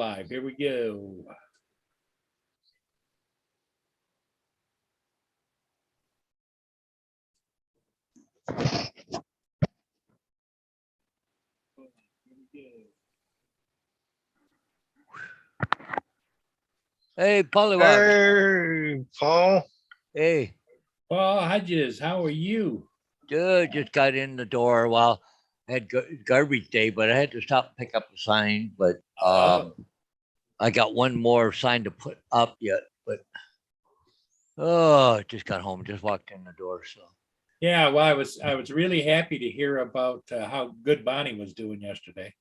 live. Here we go. Hey, Polly. Hey, Paul. Hey, Paul Hodges, how are you? good. Just got in the door. Well, I had garbage day, but I had to stop and pick up the sign. But I got one more sign to put up yet. But just got home. Just walked in the door. So Yeah, well, I was really happy to hear about how good Bonnie was doing yesterday.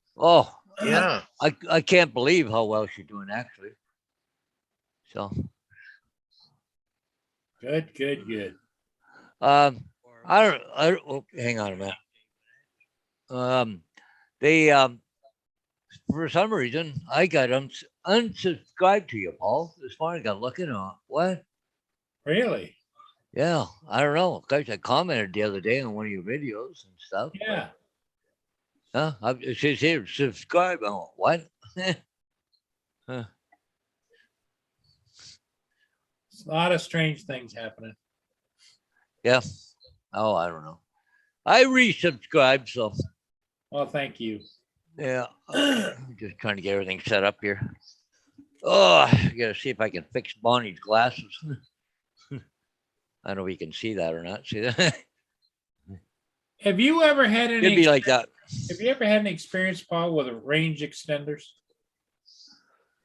Yeah. I can't believe how well she's doing actually. So Good. I don't. Oh, hang on a minute. They for some reason I got unsubscribed to you, Paul. This morning I got looking on what? Really? Yeah, I don't know. Guys, I commented the other day on one of your videos and stuff. Yeah. It says here subscribe. Oh, what? Huh. A lot of strange things happening. Yeah. Oh, I don't know. I resubscribed, so. Well, thank you. Yeah. Just trying to get everything set up here. Oh, I gotta see if I can fix Bonnie's glasses. I don't know if you can see that or not. See that? Have you ever had any? It'd be like that. Have you ever had an experience, Paul, with range extenders?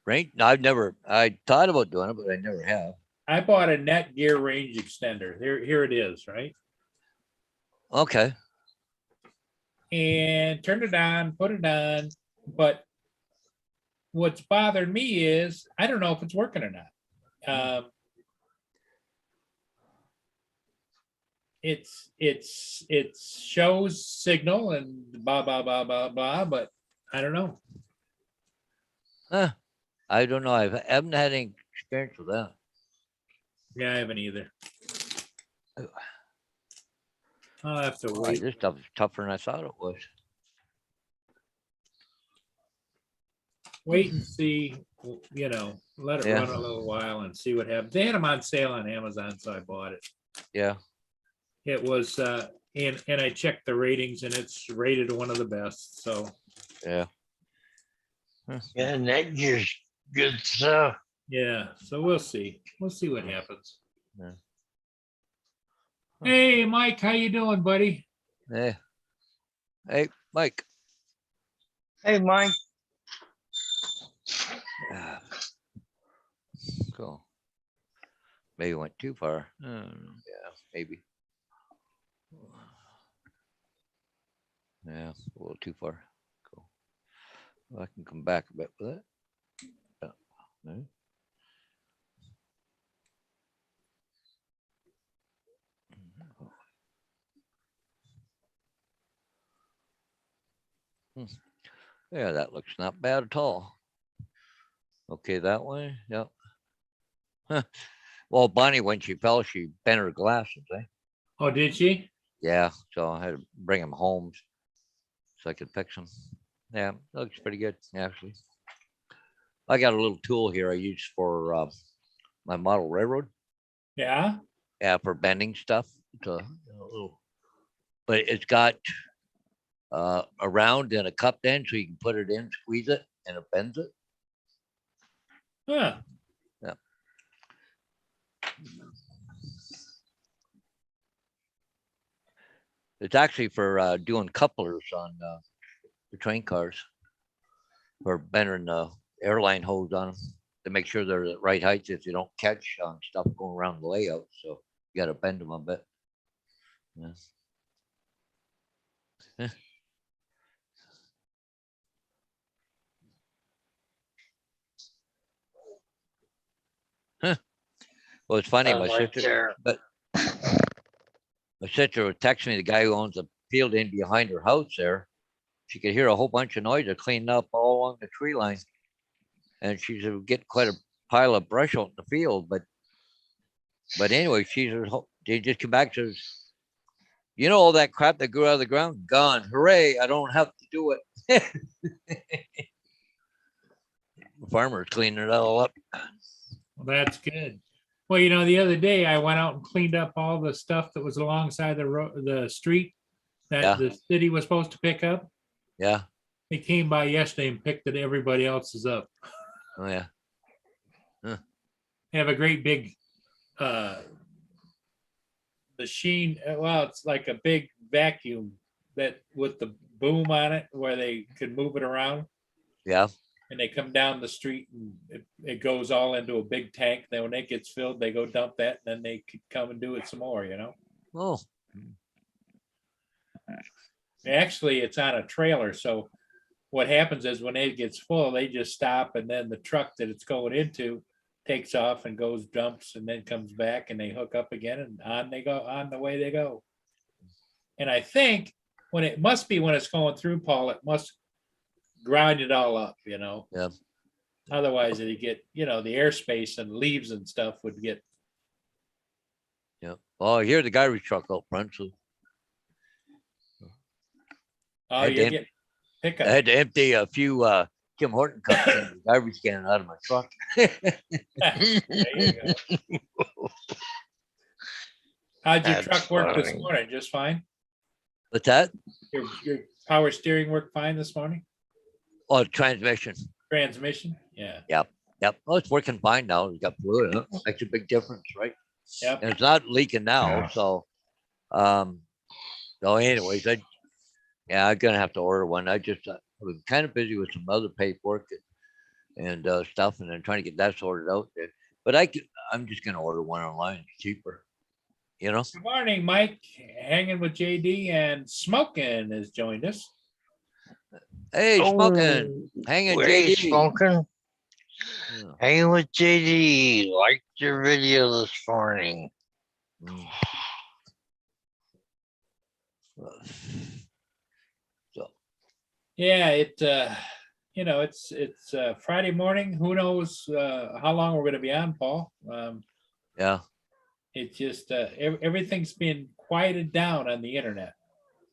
Range? No, I've never. I thought about doing it, but I never have. I bought a Netgear range extender. Here it is, right? Okay. And turned it on, put it on, but what's bothered me is I don't know if it's working or not. It shows signal and blah blah blah blah blah, but I don't know. Huh. I don't know. I haven't had any experience with that. Yeah, I haven't either. I'll have to wait. This stuff is tougher than I thought it was. Wait and see, you know, let it run a little while and see what happens. They had them on sale on Amazon, so I bought it. Yeah. It was and I checked the ratings and it's rated one of the best. So yeah. Yeah, Netgear's good stuff. Yeah, so we'll see. We'll see what happens. Yeah. Hey, Mike, how you doing, buddy? Hey, Mike. Hey, Mike. Cool. Maybe went too far. Yeah, maybe. Yeah, a little too far. Cool. Well, I can come back a bit with it. Yeah. No. Yeah, that looks not bad at all. Okay, that way. Yep. Well, Bonnie, when she fell, she bent her glasses. Oh, did she? Yeah, so I had to bring them home so I could fix them. Yeah, looks pretty good, actually. I got a little tool here I use for my model railroad. Yeah. Yeah, for bending stuff. It's a little, but it's got a round and a cupped end, so you can put it in, squeeze it, and it bends it. Huh. Yeah. It's actually for doing couplers on the train cars, for bending the airline hose on them to make sure they're the right heights if you don't catch on stuff going around the layout. So you got to bend them a bit. Yeah. Well, it's funny. My sister was texting me, the guy who owns a field in behind her house there. She could hear a whole bunch of noise. They're cleaning up all along the tree line. And she said, get quite a pile of brush out in the field. But anyway, they just come back and says, you know, all that crap that grew out of the ground, gone. Hooray, I don't have to do it. farmer's cleaning it all up. Well, that's good. Well, the other day I went out and cleaned up all the stuff that was alongside the street Yeah. that the city was supposed to pick up. Yeah. They came by yesterday and picked it, everybody else's up. Oh yeah. They have a great big machine. Well, it's like a big vacuum that with the boom on it where they could move it around. Yeah. And they come down the street and it goes all into a big tank. Then when it gets filled, they go dump that, and then they could come and do it some more, Oh. Actually, it's on a trailer, so what happens is when it gets full, they just stop, and then the truck that it's going into takes off and goes, dumps, and then comes back, and they hook up again, and on they go, on the way they go. And I think when it's going through, Paul, it must grind it all up, Yeah. Otherwise, it'd get, the airspace and leaves and stuff would get. Yeah. Oh, I hear the garbage truck out front, so Oh, And you then- get I pickup. had to empty a few Tim Horton cups in the garbage can out of my truck. There you go. How'd your That's truck work this funny. morning? Just fine? What's that? Your power steering worked fine this morning? Oh, transmission. Transmission? Yeah. Yep. Oh, it's working fine now. It's got fluid in it. Makes a big difference, right? Yep. And it's not leaking now, Yeah. so so anyways, I'm gonna have to order one. I was kind of busy with some other paperwork and stuff, and then trying to get that sorted out. But I'm just gonna order one online. It's cheaper, Good morning, Mike. Hanging with JD, and Smoking has joined us. Hey, smoking, Oh, hanging hey, JD. smoking. Yeah. Hanging with JD. Liked your video this morning. Mm. So Yeah, it's Friday morning. Who knows how long we're gonna be on, Paul? yeah, It's just everything's been quieted down on the internet.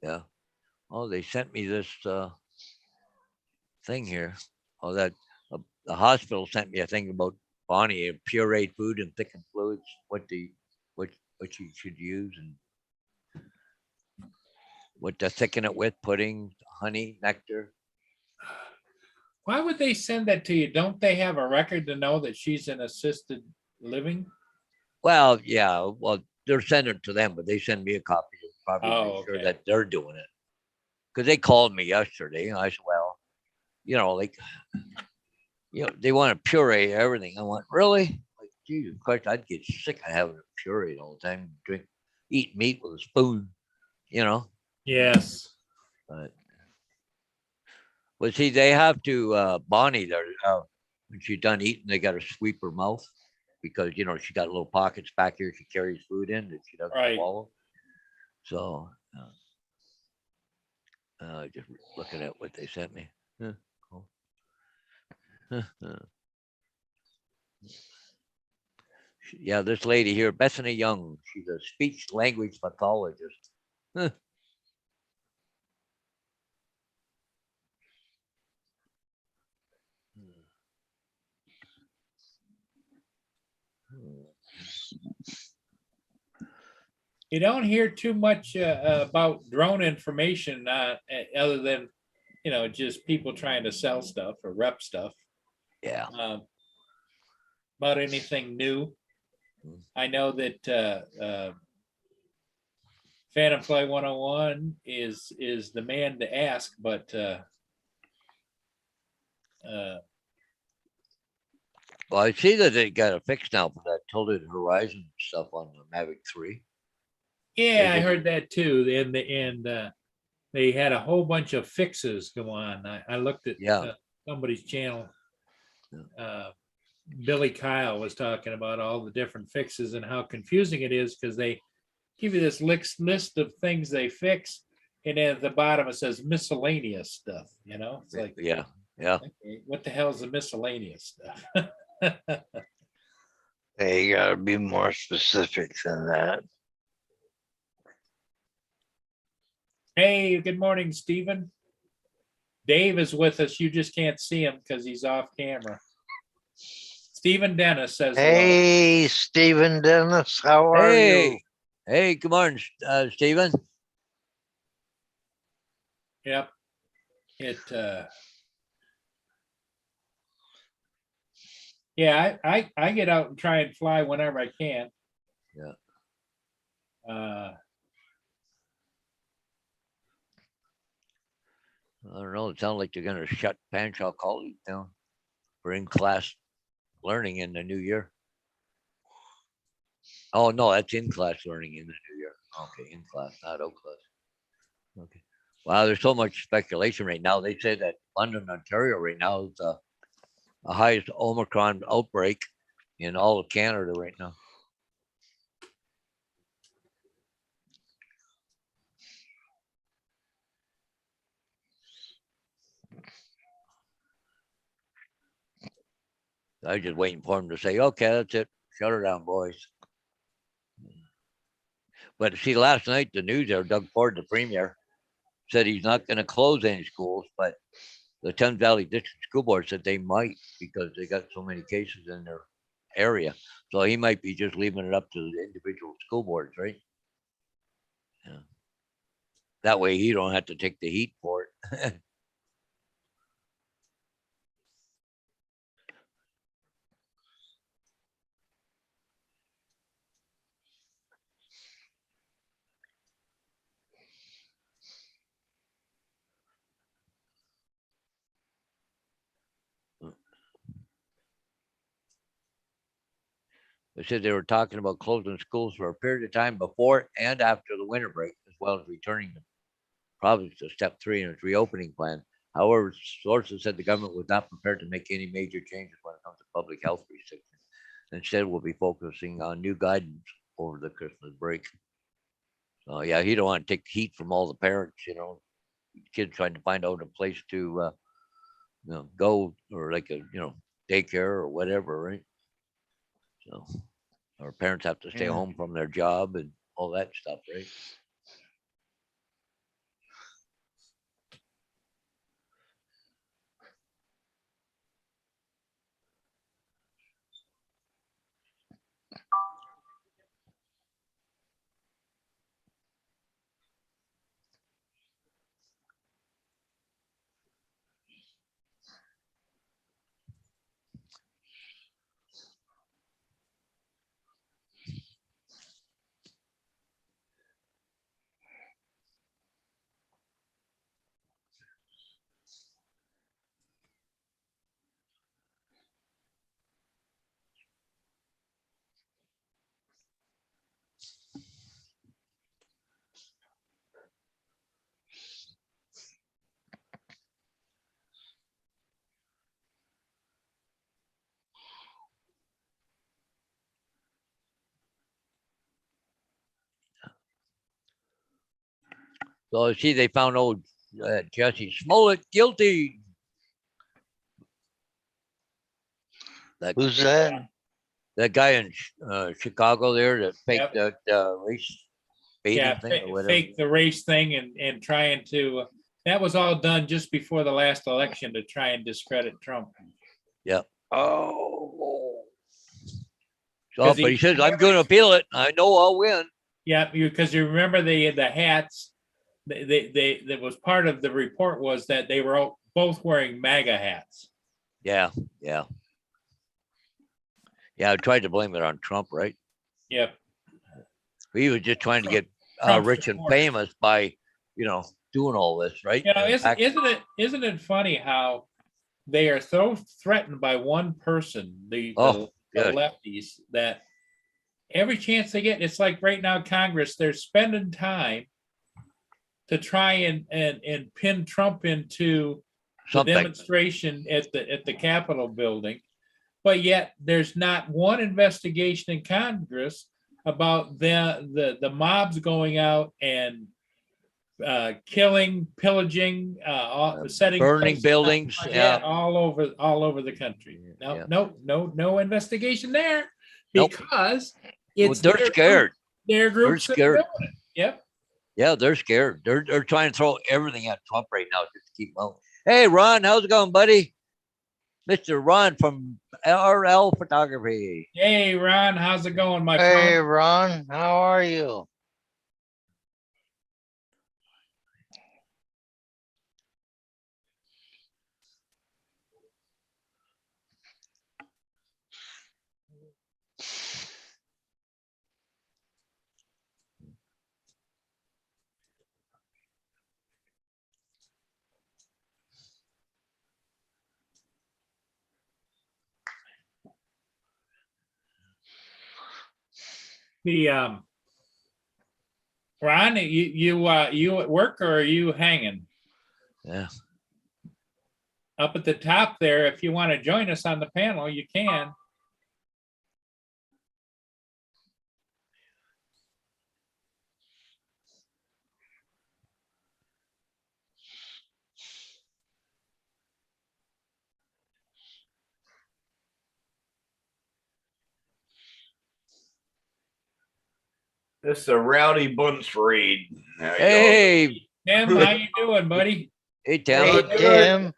yeah. Oh, they sent me this thing here. Oh, that the hospital sent me a thing about Bonnie and pureed food and thickened fluids. What you should use and what to thicken it with: pudding, honey, nectar. Why would they send that to you? Don't they have a record to know that she's in assisted living? Well, yeah. Well, they're sending it to them, but they send me a copy to probably Oh, make sure okay. that they're doing it. Because they called me yesterday, and I said, "Well, they want to puree everything." I went, "Really? Like, Jesus Christ, I'd get sick of having it pureed all the time. Eat meat with a spoon, Yes. But see, they have to Bonnie there when she's done eating, they got to sweep her mouth because she got little pockets back here she carries food in that she doesn't Right. swallow. So just looking at what they sent me. Yeah, cool. Yeah, this lady here, Bethany Young, she's a speech language pathologist. You don't hear too much about drone information other than, just people trying to sell stuff or rep stuff. Yeah. About anything new. I know that Phantom Fly 101 is the man to ask, but Well, I see that they got a fix now for that Tilted Horizon stuff on the Mavic 3. yeah, I did. heard that too. And they had a whole bunch of fixes go on. I looked at Yeah. somebody's channel. Billy Kyle was talking about all the different fixes and how confusing it is because they give you this list of things they fix, and then at the bottom it says miscellaneous stuff. It's like, Yeah. okay, what the hell is the miscellaneous stuff? Hey, you gotta be more specific than that. Hey, good morning, Stephen. Dave is with us. You just can't see him because he's off camera. Stephen Dennis says hello. Hey, Stephen Dennis, how are you? Hey, good morning, Stephen. Yep. It, yeah, I get out and try and fly whenever I can. Yeah. I don't know. It sounds like they're going to shut Panshaw College down for in-class learning in the new year. Oh, no, that's in-class learning in the new year. Okay, in-class, not out-class. Okay. Wow, there's so much speculation right now. They say that London, Ontario right now is the highest Omicron outbreak in all of Canada right now. I was just waiting for him to say, okay, that's it. Shut her down, boys. But see, last night, the news there, Doug Ford, the premier, said he's not going to close any schools, but the Thames Valley District School Board said they might because they got so many cases in their area. So he might be just leaving it up to the individual school boards, right? Yeah. That way he don't have to take the heat for it. They said they were talking about closing schools for a period of time before and after the winter break, as well as returning the province to step 3 in its reopening plan. However, sources said the government was not prepared to make any major changes when it comes to public health restrictions. Instead, we'll be focusing on new guidance over the Christmas break. So yeah, he don't want to take heat from all the parents, kids trying to find out a place to go, or like a daycare or whatever, right? So our parents have to stay Yeah. home from their job and all that stuff, right? So see, they found old Jesse Smollett guilty. Who's that? That guy in Chicago there that faked that race baiting Yeah, thing or whatever. fake the race thing and trying to, that was all done just before the last election to try and discredit Trump. Yeah. Oh, So, but he says, I'm going to appeal it. I know I'll win. Yeah, because you remember the hats, that was part of the report was that they were both wearing MAGA hats. Yeah. I tried to blame it on Trump, right? Yep. He was just trying to get Trump rich and supporters. famous by, doing all this, right? Isn't it funny how they are so threatened by one person, the lefties, that every chance they get, it's like right now Congress, they're spending time to try and pin Trump into the demonstration at the Capitol building, but yet there's not one investigation in Congress about the mobs going out and killing, pillaging, setting, burning buildings, all over the country. No investigation there because it's they're scared. Their groups are scared. Yep. Yeah, they're scared. They're trying to throw everything at Trump right now just to keep going. Hey, Ron, how's it going, buddy? Mr. Ron from RL Photography. Hey, Ron, how's it going, my Hey, friend? Ron, how are you? The Ron, you at work or are you hanging? Yeah. Up at the top there, if you want to join us on the panel, you can. This is a rowdy bunch raid. How y'all Hey, Tim, how you doing, buddy? hey, Hey, Tim. good. Tim. doing?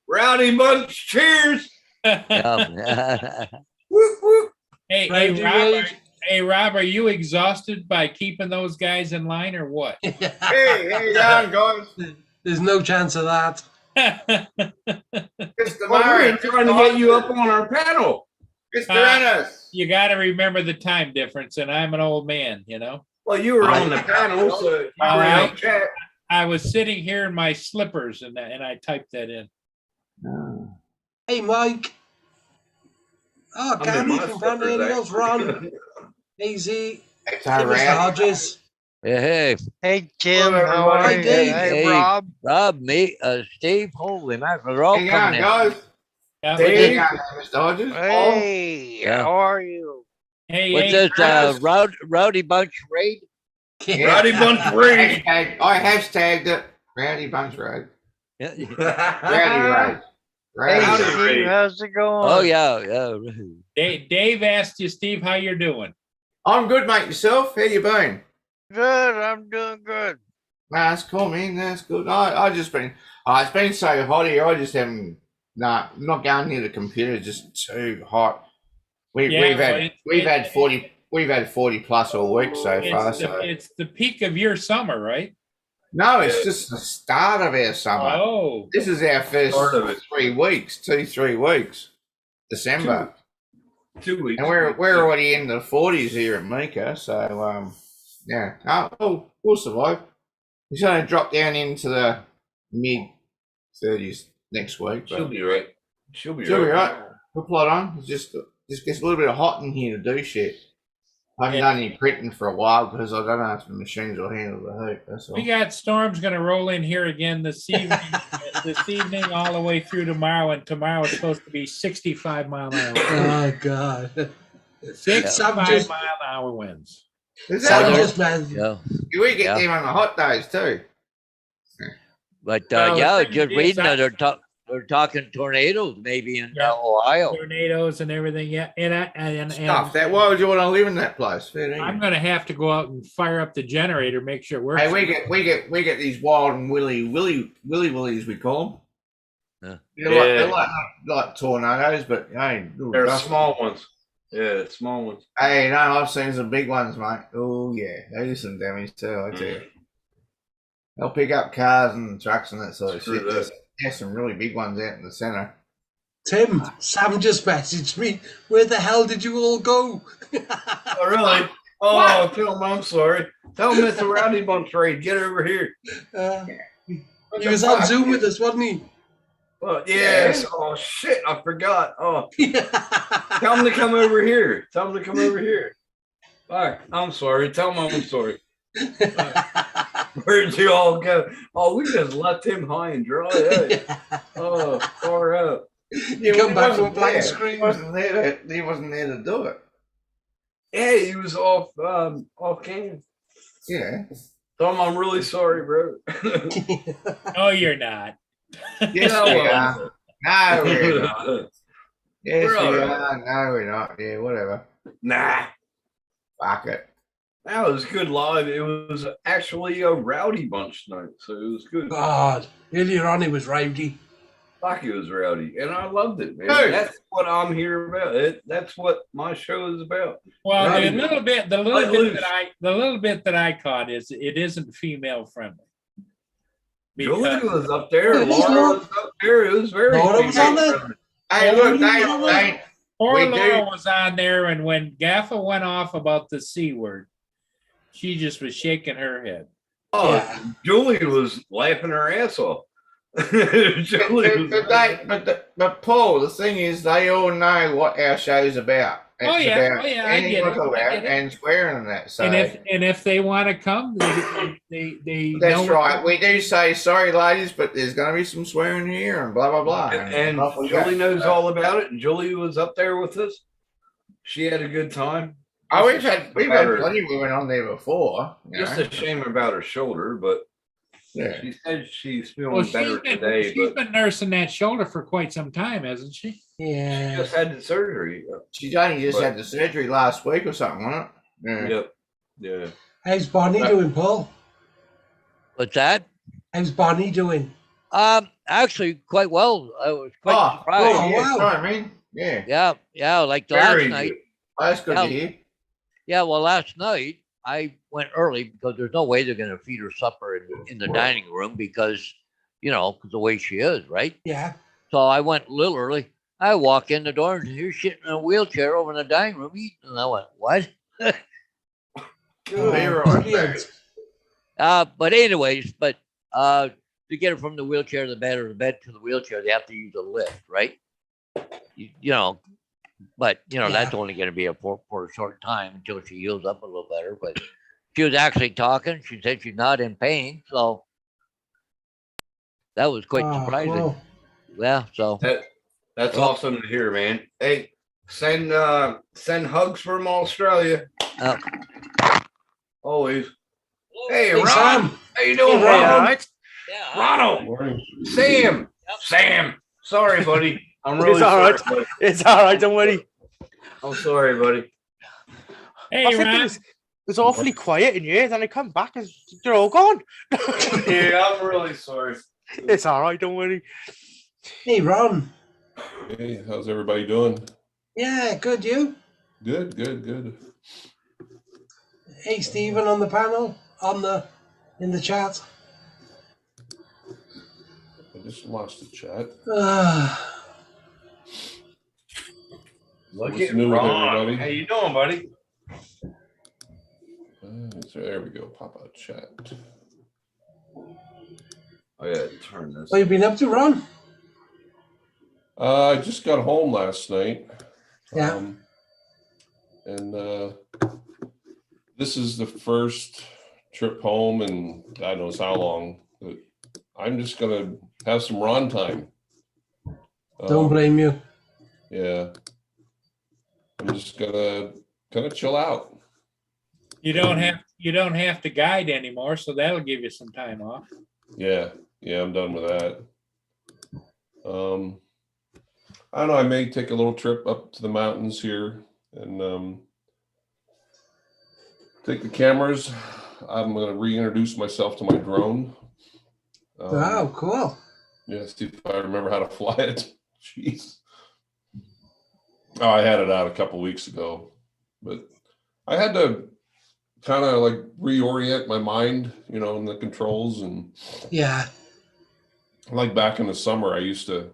Rowdy bunch, cheers! Yeah. Whoop, whoop. Hey, Rob, are you exhausted by keeping those guys in line or what? Hey, hey, down, guys. There's no chance of that. Mr. Well, we're trying to get you up on our panel. Mr. Ennis. You got to remember the time difference, and I'm an old man, you know. Well, you were on the panel, so you were All in right. the chat. I was sitting here in my slippers, and I typed that in. Hey, Mike. Oh, I'm in Candy my from Brandon slippers, Hills, Ron. Easy. It's Hey, Mr. Hodges. Hey, Hey, Tim, Hello, how are everybody. you? Hey, Dave. Hey, Hey. Rob. Rob, me, Steve, holy mackerel, they're all Hang on, coming in. guys. Yeah, Dave. Hang on, Mr. Hodges. Hey, Yeah. how are you? Hey, What's hey, this, Rowdy Bunch raid? Rowdy bunch raid. I hashtagged it. Rowdy Bunch Road. Yeah. Rowdy Road. Hey, Howdy, Steve, Ray. how's it going? Oh, yeah. Dave asked you, Steve, how you're doing. I'm good, mate. Yourself? How you been? Good, I'm doing good. Nah, that's cool, man. That's good. I just been. It's been so hot here. I just haven't. Nah, I'm not going near the computer. It's just too hot. Yeah, but We've had 40. We've had 40 plus all week so far. So It's the peak of your summer, right? no, it's just the start of our summer. Oh, This is our first Start of it. 3 weeks. 3 weeks. December. 2 weeks. And we're already in the 40s here at Mika, so yeah, we'll survive. It's going to drop down into the mid 30s next week. But She'll be right. She'll be she'll be right. right. We'll plot on. It's just gets a little bit hot in here to do shit. I haven't Yeah. done any printing for a while because I don't know if the machines will handle the heat. That's all. we got storms going to roll in here again this evening, all the way through tomorrow, and tomorrow is supposed to be 65 mile an hour. Oh, God. 65 just- mile an hour winds. Is Sam that there- just man. Yeah. we get Yeah. them on the hot days too. But, Well, the yeah, thing just is, reading I- that they're talking tornadoes maybe in Yeah. Ohio. Tornadoes and everything, yeah. And Stuff that. Why would you want to live in that place? Fair dinkum. I'm going to have to go out and fire up the generator, make sure it works. Hey, we get these wild and willies we call them. Yeah. They're like tornadoes, but hey, little They're dust. small ones. Yeah, small ones. Hey, no, I've seen some big ones, mate. Oh yeah, they do some damage too. I tell you, they'll pick up cars and trucks and that sort of Screw shit. that. There's some really big ones out in the centre. Tim, Sam just messaged me. Where the hell did you all go? Oh, really? Oh, tell him I'm sorry. Tell him it's a rowdy bunch raid. Get over here. What He the was on fuck? Zoom with us, wasn't he? Well, yes. Oh, shit. I forgot. Oh, tell him to come over here. Tell him to come over here. All right. I'm sorry. Tell him I'm sorry. Where'd you all go? Oh, we just left him high and dry. Hey. Oh, far out. You come he back from a wasn't blank there. screen. He wasn't there. He wasn't there to do it. Yeah, he was off cam. Yeah. Tell him I'm really sorry, bro. No, you're not. Yes, No, we well. are. No, we're not. Yes, We're all we right. are. No, we're not. Yeah, whatever. Nah. Fuck it. That was good live. It was actually a rowdy bunch tonight, so it was good. God, earlier on he was rowdy. Fuck, it was rowdy, and I loved it, man. Hey. That's what I'm here about. That's what my show is about. Well, Right. the little bit that I caught is it isn't female friendly. Julie Because- was up there. Yeah, Laura Laura- was up there. It was very. Laura was on there? Hey, look, they, Poor We Laura do- was on there, and when Gaffa went off about the C word, she just was shaking her head. Oh, Yeah. Julie was laughing her ass off. Julie was but Paul, the thing is, they all know what our show's about. It's Oh, yeah. about Oh, yeah, I anything get it. we talk I about get it. and swearing and that. So And if they want to come, they that's know- right. We do say sorry, ladies, but there's going to be some swearing here and blah blah blah. and off we go. Julie knows all about it. And Julie was up there with us. She had a good time. Oh, we've had About her- plenty of women on there before. You Just know? a shame about her shoulder, but Yeah. she said she's feeling Well, better today. she's But been nursing that shoulder for quite some time, hasn't she? she Yeah. just had the surgery. She's only just But- had the surgery last week or something, wasn't it? Yeah. Yep. Yeah. How's Bonnie doing, Paul? What's that? How's Bonnie doing? Actually, quite well. I was quite Oh, surprised. oh, yeah, wow. sorry, man. Yeah. Yeah, like the Very last night. good. That's good Yeah. to hear. Yeah, well, last night I went early because there's no way they're going to feed her supper in the dining room because, because the way she is, right? Yeah. So I went a little early. I walk in the door and here's sitting in a wheelchair over in the dining room eating. And I went, what? Good. You're Oh, right, brilliant. But anyways, to get her from the wheelchair to the bed or the bed to the wheelchair, they have to use a lift, right? But that's only going to be for a short time until she heals up a little better. But she was actually talking. She said she's not in pain, so that was quite Oh, surprising. cool. Yeah, so That's Well- awesome to hear, man. Hey, send hugs from Australia. Oh. Always. Hey, Hey, Ron. Sam. How you doing, Hey, Ron? Ron. yeah, Ronald. Sam. Sam. Sorry, buddy. I'm really It's all sorry. right. Buddy. It's all right, don't worry. I'm sorry, buddy. Hey, I think Ron. it was awfully quiet in here. Then I come back and they're all gone. Yeah, I'm really sorry. It's all right, don't worry. Hey, Ron. Hey, how's everybody doing? Yeah, good. You? Good, good, good. Hey, Stephen on the panel, in the chat. I just lost the chat. Look What's at new with Ron. everybody? How you doing, buddy? So there we go. Pop out chat. Oh yeah, turn this. What you been up to, Ron? I just got home last night. Yeah. And this is the first trip home in God knows how long. But I'm just gonna have some Ron time. Don't blame you. Yeah. I'm just gonna kind of chill out. You don't have to guide anymore, so that'll give you some time off. Yeah, I'm done with that. I don't know, I may take a little trip up to the mountains here and take the cameras. I'm gonna reintroduce myself to my drone. Wow, cool. Yeah, see if I remember how to fly it. Jeez. Oh, I had it out a couple weeks ago, but I had to kind of like reorient my mind, in the controls. And Yeah. like back in the summer, I used to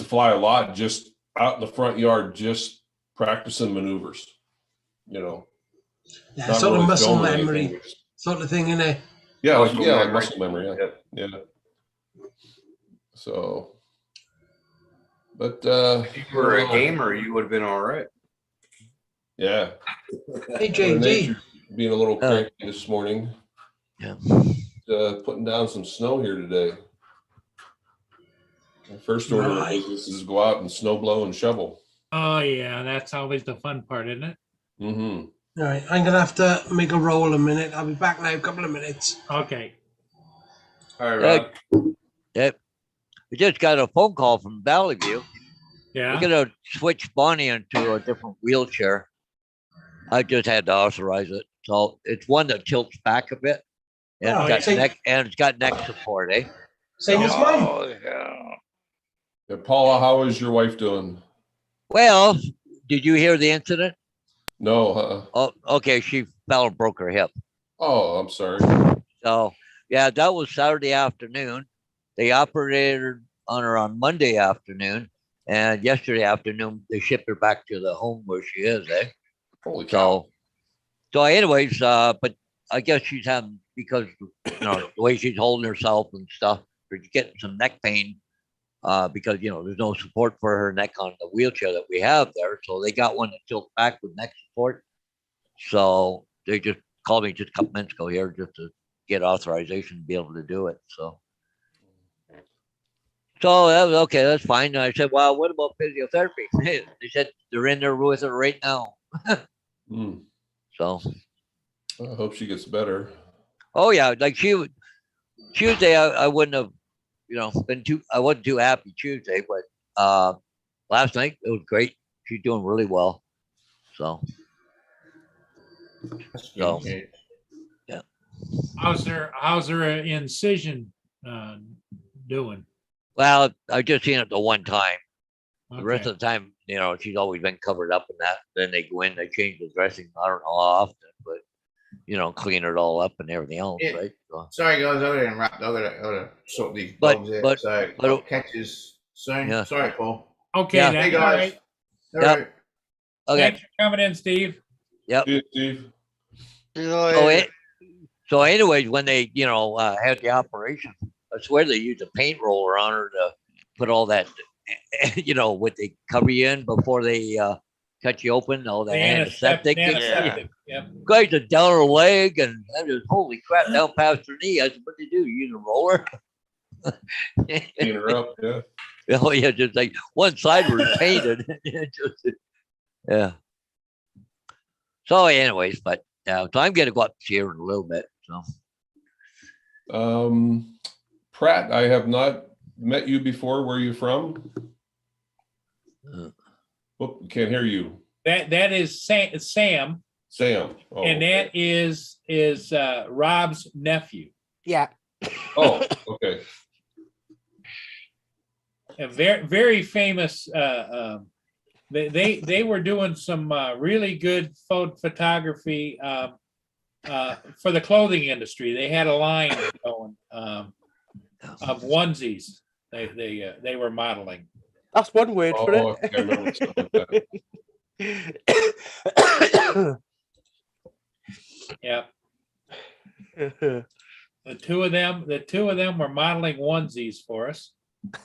fly a lot just out in the front yard, just practicing maneuvers, Yeah, not sort of really muscle filming memory, anything. sort of thing, innit? Yeah, like Muscle memory. muscle memory. Yeah. Yep. Yeah. So, but If you were a gamer, you would have been all right. yeah. Hey, Mother JG. Nature being a little cranky this morning. Yeah. Putting down some snow here today. My first order of Right. business is go out and snow blow and shovel. Oh yeah, that's always the fun part, isn't it? Mm-hmm. All right, I'm gonna have to make a roll a minute. I'll be back now, a couple of minutes. Okay. All right, Rob. Yep. We just got a phone call from Valley View. Yeah. We're gonna switch Bonnie into a different wheelchair. I just had to authorize it. So it's one that tilts back a bit. And Oh, it's got so- neck support, eh? Same as mine. Oh, yeah. Yeah, Paula, how is your wife doing? Well, did you hear the incident? No, Oh, okay. She fell and broke her hip. oh, I'm sorry. So yeah, that was Saturday afternoon. They operated on her on Monday afternoon, and yesterday afternoon they shipped her back to the home where she is. Holy cow. So anyways, but I guess she's having, because the way she's holding herself and stuff, she's getting some neck pain. Because there's no support for her neck on the wheelchair that we have there. So they got one that tilts back with neck support. So they just called me just a couple minutes ago here just to get authorization to be able to do it. So that was okay. That's fine. And I said, well, what about physiotherapy? They said they're in there with her right now. Mm, So, I hope she gets better. oh yeah, like Tuesday, I wouldn't have, I wasn't too happy Tuesday, but last night it was great. She's doing really well. So, So- Yeah. How's her incision doing? well, I just seen it the one time. The rest Okay. of the time, she's always been covered up in that. Then they go in, they change the dressing. I don't know how often, but clean it all up and everything else, Yeah. right? So, Sorry guys, I'm gonna interrupt. I gotta sort these But- dogs out. but- So but- I'll catch you soon. Yeah. Sorry, Paul. Okay, Yeah. that's Hey all guys. right. All Yep. right. okay. Thanks for coming in, Steve. Yep. See you, Steve. See you So, later. so anyways, when they, had the operation, I swear they used a paint roller on her to put all that, what they cover you in before they cut you open, all the anesthetic. Anesthetic. Yep. Guys are down her leg, and I just, holy crap, down past her knee. I said, what do you do? You use a roller? Clean her up. Yeah. Oh yeah, just like one side was painted. Yeah. So anyways, but so I'm gonna go up to see her in a little bit. So Pratt, I have not met you before. Where are you from? Whoop, can't hear you. That is Sam, Sam. Oh, and that is Rob's nephew. Yeah. oh, okay. A very famous. They were doing some really good photography for the clothing industry. They had a line going of onesies. They were modeling. That's one word for Oh, it. I think I remember something like that. Yeah, the two of them were modeling onesies for us,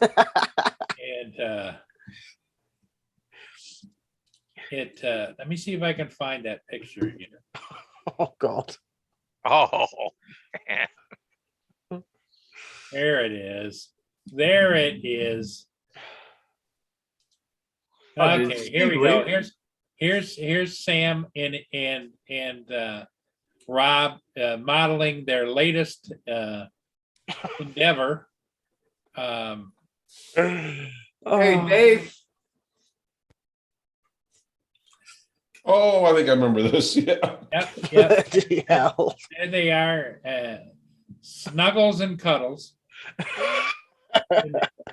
and let me see if I can find that picture here. Oh God. Oh, There it is. There it is. Oh, did Okay, here we Steve go. leave? Here's Sam and Rob modeling their latest endeavor. Oh. Hey, Dave. Oh, I think I remember this. Yeah. Yep. Hell. There they are, snuggles and cuddles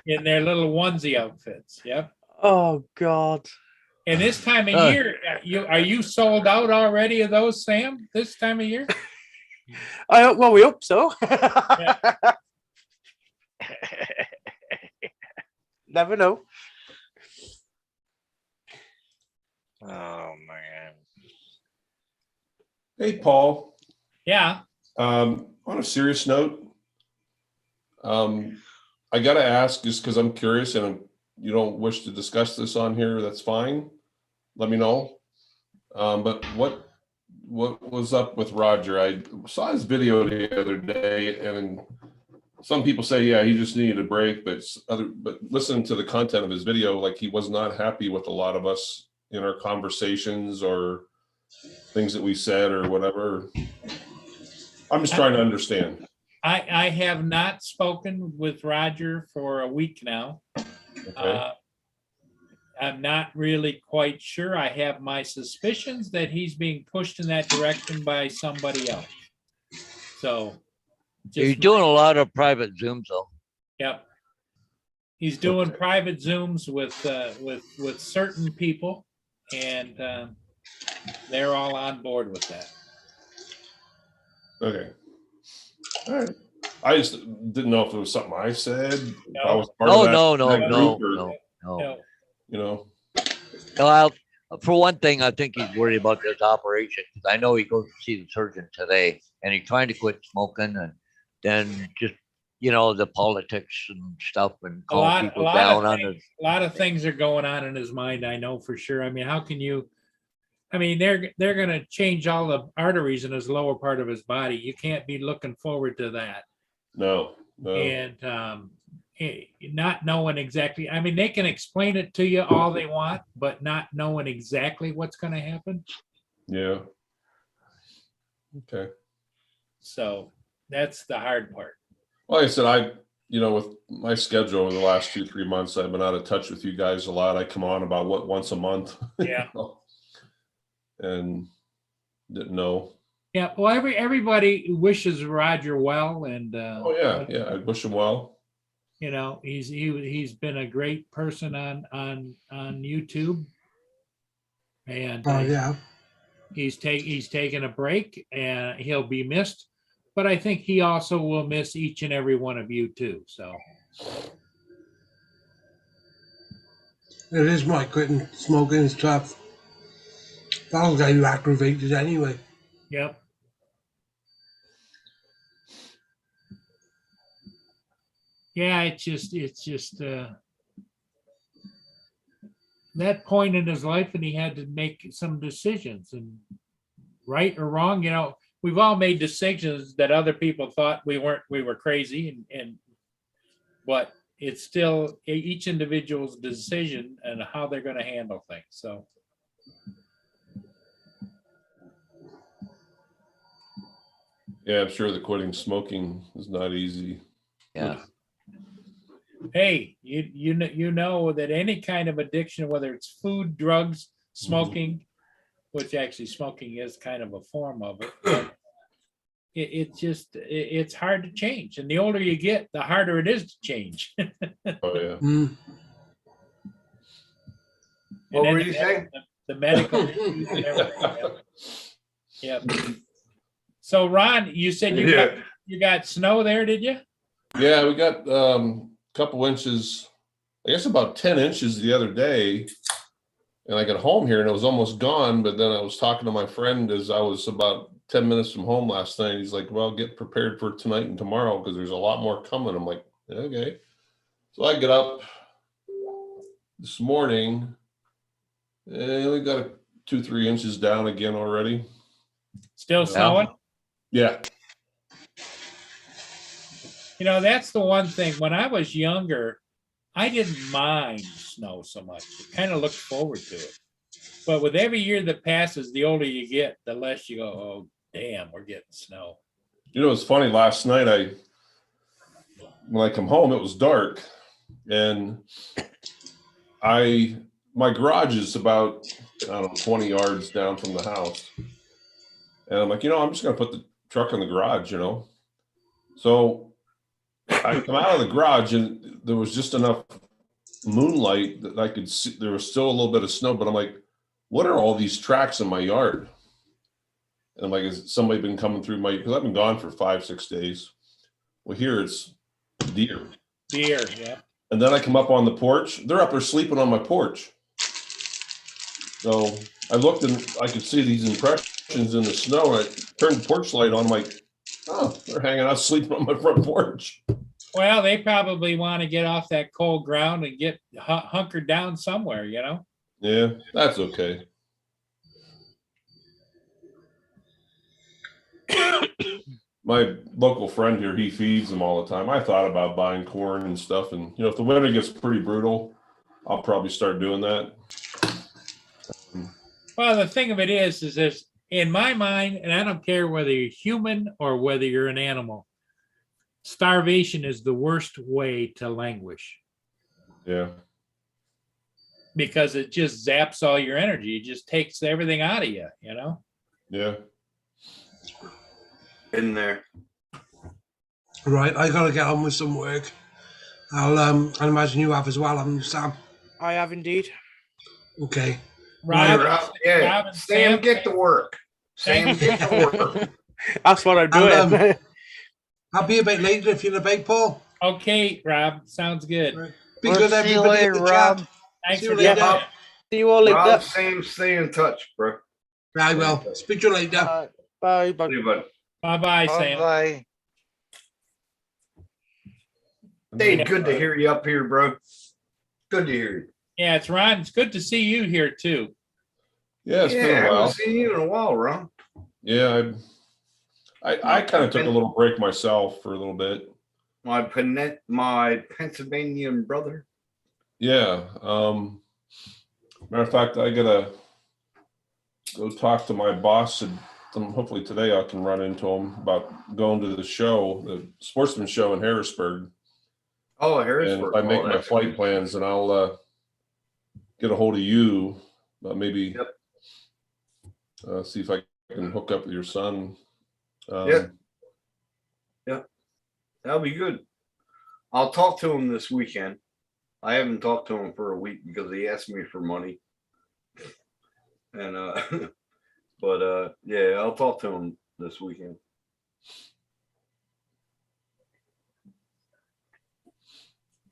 in their little onesie outfits. Yep. Oh God. And this time of year, are you sold out already of those, Sam? This time of year? Well, we hope so. Never know. oh man. Hey, Paul. Yeah. On a serious note, I got to ask just because I'm curious and you don't wish to discuss this on here, that's fine. Let me know. But what was up with Roger? I saw his video the other day, and some people say, yeah, he just needed a break, but listen to the content of his video, like he was not happy with a lot of us in our conversations or things that we said or whatever. I'm just trying to understand. I have not spoken with Roger for a week now. Okay. I'm not really quite sure. I have my suspicions that he's being pushed in that direction by somebody else. So he's just, doing a lot of private Zooms though. yep. He's doing Okay. private Zooms with certain people, and they're all on board with that. Okay. All right. I just didn't know if it was something I said. If I No. was part No, of that, no, no, that no, group, or, no, no. No, you know. Well, for one thing, I think he's worried about this operation because I know he goes to see the surgeon today, and he's trying to quit smoking, and then just the politics and stuff, and a calling lot people down of on things, it. a lot of things are going on in his mind. I know for sure. I mean, how can you? I mean, they're going to change all the arteries in his lower part of his body. You can't be looking forward to that. No. And not knowing exactly. I mean, they can explain it to you all they want, but not knowing exactly what's going to happen. Yeah. Okay. So that's the hard part. Like I said, with my schedule over the last 2-3 months, I've been out of touch with you guys a lot. I come on about once a month. Yeah. And didn't know. Yeah. Well, everybody wishes Roger well, and Oh yeah. I wish him well. He's been a great person on YouTube, and Oh yeah. he's taken a break, and he'll be missed. But I think he also will miss each and every one of you too. So It is my quitting smoking is tough. That'll get you aggravated anyway. yep. Yeah, it's just that point in his life, and he had to make some decisions, and right or wrong, we've all made decisions that other people thought we were crazy, but it's still each individual's decision and how they're going to handle things. So Yeah, I'm sure the quitting smoking is not easy. Yeah. hey, you know that any kind of addiction, whether it's food, drugs, smoking, which actually smoking is kind of a form of it, but it's hard to change. And the older you get, the harder it is to change. Oh yeah. Mm. What And were then you saying? The medical issues and everything. Yep. So Ron, you said you got snow there, did you? Yeah, we got a couple inches, I guess about 10 inches the other day. And I got home here and it was almost gone. But then I was talking to my friend as I was about 10 minutes from home last night. He's like, well, get prepared for tonight and tomorrow because there's a lot more coming. I'm like, okay. So I get up this morning and we got 2-3 inches down again already. Still snowing? Yeah. That's the one thing. When I was younger, I didn't mind snow so much. I kind of looked forward to it. But with every year that passes, the older you get, the less you go, oh, damn, we're getting snow. It's funny. Last night, when I come home, it was dark, and my garage is about 20 yards down from the house, and I'm like, I'm just gonna put the truck in the garage, So I come out of the garage, and there was just enough moonlight that I could see. There was still a little bit of snow, but I'm like, what are all these tracks in my yard? And I'm like, has somebody been coming through because I've been gone for 5-6 days. Well, here it's deer. Deer, yeah. And then I come up on the porch. They're up there sleeping on my porch. So I looked and I could see these impressions in the snow. I turned the porch light on. I'm like, oh, they're hanging out sleeping on my front porch. Well, they probably want to get off that cold ground and get hunkered down somewhere, Yeah, that's okay. My local friend here, he feeds them all the time. I thought about buying corn and stuff. And, if the winter gets pretty brutal, I'll probably start doing that. Well, the thing of it is this, in my mind, and I don't care whether you're human or whether you're an animal, starvation is the worst way to languish Yeah. because it just zaps all your energy. It just takes everything out of you, Yeah. In there. Right, I gotta get on with some work. I imagine you have as well, haven't you, Sam? I have indeed. Okay. Hey, Rob, Rob, yeah, Rob and Sam, Sam, get to work. Sam, get to work. That's what I'm I'll, doing. I'll be a bit later if you're a big Paul. Okay, Rob, sounds good. Right. Be We'll good, see you everybody in later, the chat. Rob. Thanks See for you doing later. that. See you all later. Rob, Sam, stay in touch, bro. I will. Speak to you later. Bye. Bye. See you, bud. Bye-bye, Sam. Bye. Dave, good to hear you up here, bro. Good to hear you. Yeah, it's Ron. It's good to see you here too. Yeah, it's been I a haven't while. seen you in a while, Ron. Yeah, I kind of took a little break myself for a little bit. My Pennsylvanian brother. Yeah. Matter of fact, I gotta go talk to my boss, and hopefully today I can run into him about going to the show, the Sportsman Show in Harrisburg. Oh, And Harrisburg. if I make Oh, my that's flight good. plans, and I'll get a hold of you, maybe see if I can hook up with your son. Yeah. That'll be good. I'll talk to him this weekend. I haven't talked to him for a week because he asked me for money. And but yeah, I'll talk to him this weekend.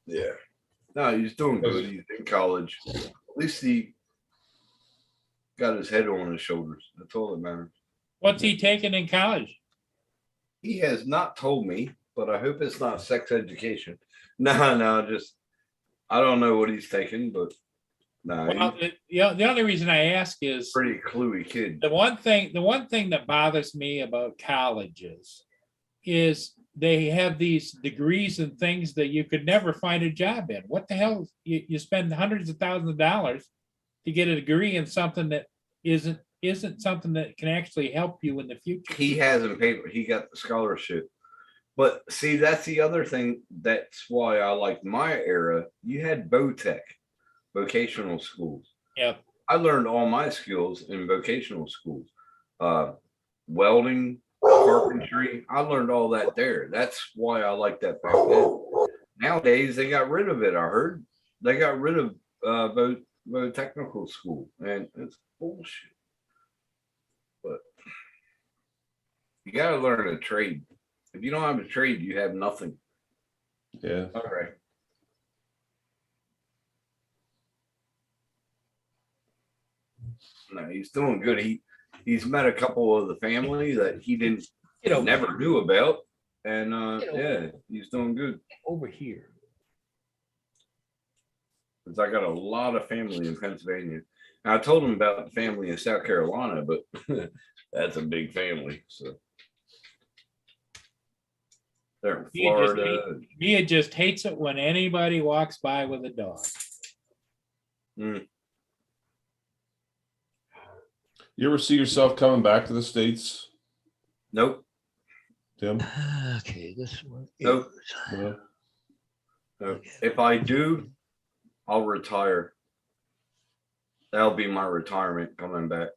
Yeah. No, he's doing good. He's in college. At least he got his head on his shoulders. That's all that matters. What's he taking in college? He has not told me, but I hope it's not sex education. No, just I don't know what he's taking, but no, Well, he's the only reason I ask is a pretty cluey kid. the one thing that bothers me about colleges is they have these degrees and things that you could never find a job in. What the hell? You spend hundreds of thousands of dollars to get a degree in something that isn't something that can actually help you in the future. He hasn't paid. He got the scholarship. But see, that's the other thing. That's why I liked my era. You had VOTech, vocational schools. Yep. I learned all my skills in vocational schools. Welding, carpentry. I learned all that there. That's why I like that back then. Nowadays, they got rid of it. I heard they got rid of technical school, and it's bullshit. But you got to learn a trade. If you don't have a trade, you have nothing. Yeah. All right. No, he's doing good. He's met a couple of the family that he didn't never knew about, and yeah, he's doing good. Over here. Because I got a lot of family in Pennsylvania. And I told him about the family in South Carolina, but that's a big family. So they're in Florida. Mia just hates it when anybody walks by with a dog. You ever see yourself coming back to the States, Nope. Tim? Okay, this one. Nope. No? Nope. If I do, I'll retire. That'll be my retirement coming back.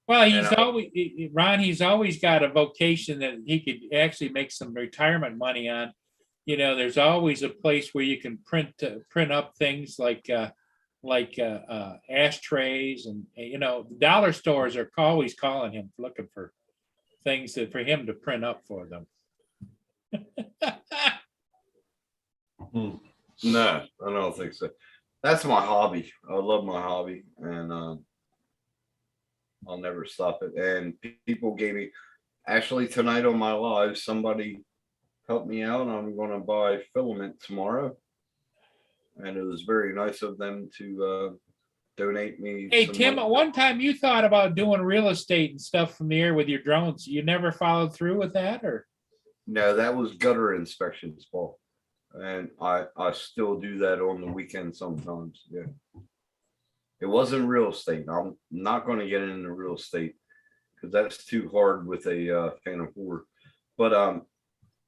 Well, And Ron, he's always got a vocation that he could actually make some retirement money on. You know, there's always a place where you can print up things like ashtrays, and you know, the dollar stores are always calling him looking for things for him to print up for them. No, I don't think so. That's my hobby. I love my hobby, and I'll never stop it. And people gave me, actually tonight on my live, somebody helped me out. I'm going to buy filament tomorrow, and it was very nice of them to donate me. Hey, some Tim, money. at one time you thought about doing real estate and stuff from the air with your drones. You never followed through with that, or? No, that was gutter inspections, Paul. And I still do that on the weekend sometimes. Yeah. It wasn't real estate. I'm not going to get into real estate because that's too hard with a Phantom 4. But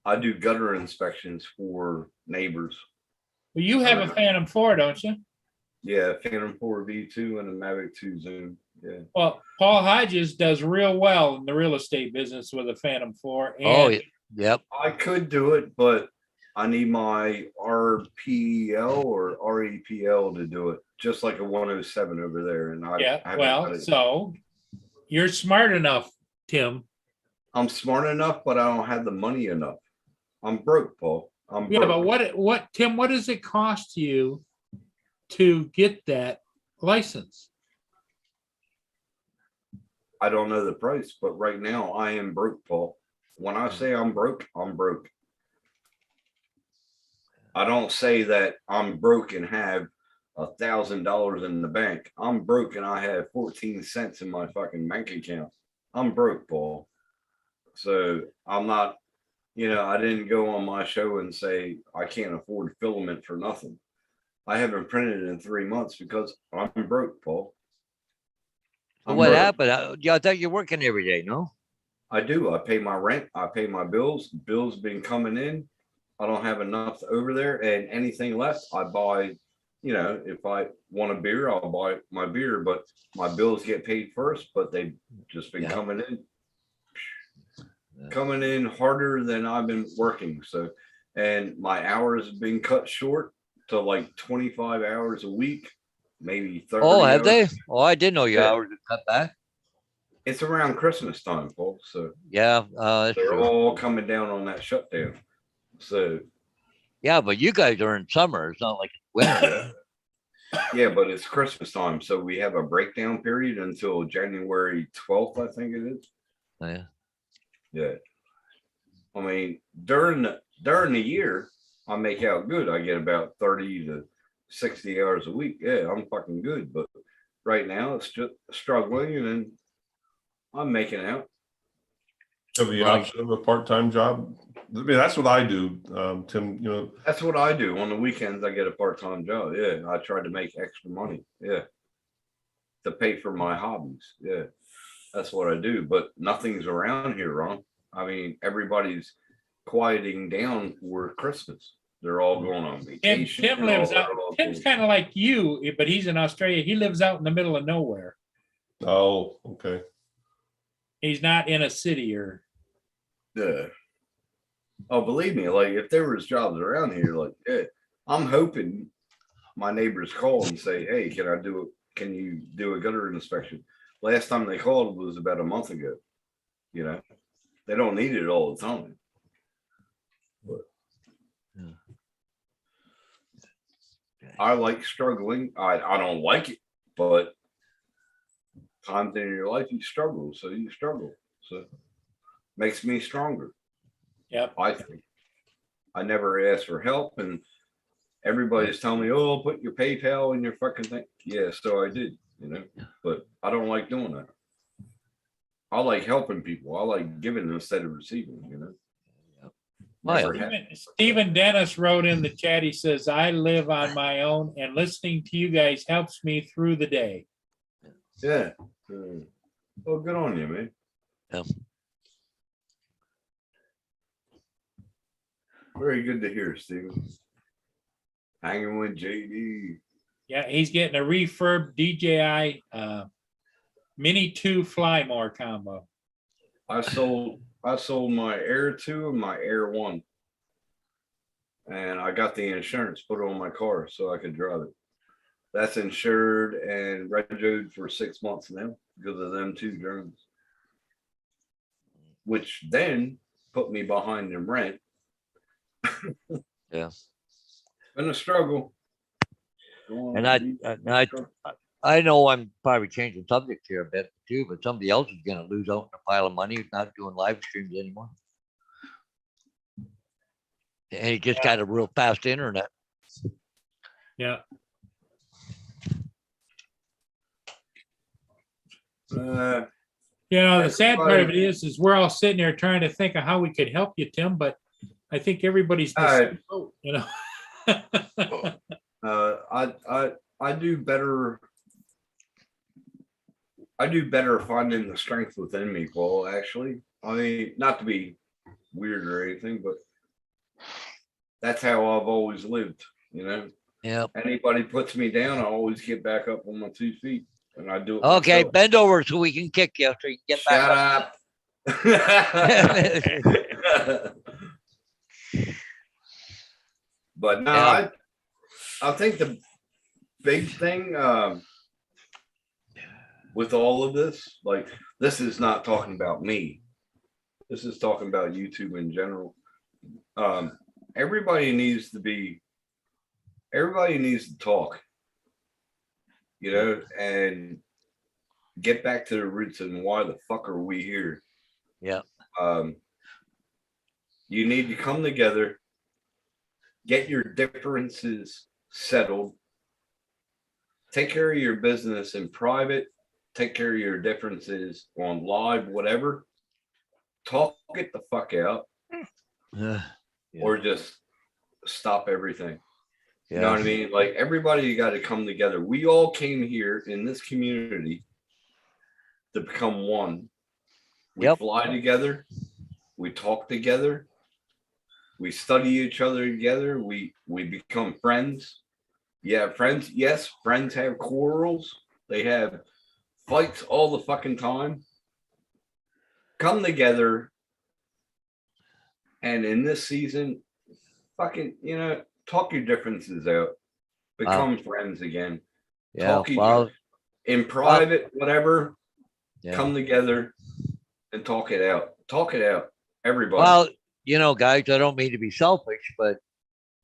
I do gutter inspections for neighbors. Well, you have a Phantom 4, don't you? Yeah, Phantom 4 V2 and a Mavic 2 Zoom. Yeah. Well, Paul Hodges does real well in the real estate business with a Phantom 4. And Oh, Yep. I could do it, but I need my RPL or REPL to do it, just like a 107 over there. And I Yeah, haven't got well, it. so you're smart enough, Tim. I'm smart enough, but I don't have the money enough. I'm broke, Paul. I'm Yeah, broke. but Tim, what does it cost you to get that license? I don't know the price, but right now I am broke, Paul. When I say I'm broke, I'm broke. I don't say that I'm broke and have $1,000 in the bank. I'm broke and I have 14 cents in my fucking bank account. I'm broke, Paul. So I'm not, I didn't go on my show and say I can't afford filament for nothing. I haven't printed in 3 months because I'm broke, Paul. So I'm what broke. happened? I thought you're working every day, no? I do. I pay my rent. I pay my bills. Bills been coming in. I don't have enough over there, and anything left, I buy. If I want a beer, I'll buy my beer. But my bills get paid first. But they've just been Yeah. coming in harder than I've been working. So, and my hours have been cut short to like 25 hours a week, maybe 30. Oh, have they? hours. Oh, I didn't know your Yeah. hours were cut back. It's around Christmas time, folks. So Yeah, that's they're true. all coming down on that shutdown. So Yeah, but you guys are in summer. It's not like it's winter. yeah, but it's Christmas time, so we have a breakdown period until January 12th, I think it is. Yeah. Yeah. I mean, during the year, I make out good. I get about 30 to 60 hours a week. Yeah, I'm fucking good. But right now it's just struggling, and then I'm making out. Have the Well, option of a part-time job. I mean, that's what I do, Tim. That's what I do. On the weekends, I get a part-time job. Yeah, I try to make extra money. Yeah, to pay for my hobbies. Yeah, that's what I do. But nothing's around here, Ron. I mean, everybody's quieting down for Christmas. They're all going on vacation. Tim and lives all- out. they're all Tim's going- kind of like you, but he's in Australia. He lives out in the middle of nowhere. Oh, okay. He's not in a city or. Yeah. Oh, believe me, like if there was jobs around here, like yeah, I'm hoping my neighbors call and say, "Hey, can you do a gutter inspection?" Last time they called was about a month ago. They don't need it all the time. But I like struggling. I don't like it, but times in your life you struggle, so you struggle. So makes me stronger. Yep. I think. I never asked for help, and everybody's telling me, "Oh, put your PayPal in your fucking thing." Yeah, so I did, but I don't like doing that. I like helping people. I like giving instead of receiving, Oh, yeah. Never had- Stephen Dennis wrote in the chat. He says, "I live on my own, and listening to you guys helps me through the day." Yeah. Oh, good on you, man. Yeah. Very good to hear, Steven. Hanging with JD. Yeah, he's getting a refurb DJI Mini 2 Flymore combo. I sold my Air 2 and my Air 1. And I got the insurance put on my car so I could drive it. That's insured and registered for 6 months now because of them 2 drones. Which then put me behind in rent. Yeah. It's been a struggle. And I know I'm probably changing subject here a bit too, but somebody else is gonna lose out on a pile of money who's not doing live streams anymore. And he just got a real fast internet. Yeah. Uh, The sad part of it is we're all sitting here trying to think of how we could help you, Tim, but I think everybody's, in the same boat, I do better. I do better finding the strength within me, Paul, actually. I mean, not to be weird or anything, but that's how I've always lived, Yep. Anybody puts me down, I always get back up on my 2 feet and I do it. Okay, myself. bend over so we can kick you so you can get back Shut up. up. But no, Yeah. I think the big thing with all of this, like this is not talking about me. This is talking about YouTube in general. Everybody needs to talk, you know, and get back to the roots and why the fuck are we here? Yeah. You need to come together, get your differences settled, take care of your business in private, take care of your differences on live, whatever. Talk it the fuck out, Yeah. or just stop everything. You know what I mean? Like everybody got to come together. We all came here in this community to become one. We Yep. fly together. We talk together. We study each other together. We become friends. Yeah, friends. Yes, friends have quarrels. They have fights all the fucking time. Come together. And in this season, fucking, you know, talk your differences out. Become friends again. Yeah. Talk each Well, other in private, whatever. yeah. Come together and talk it out. Talk it out. Everybody. Well, you know, guys, I don't mean to be selfish, but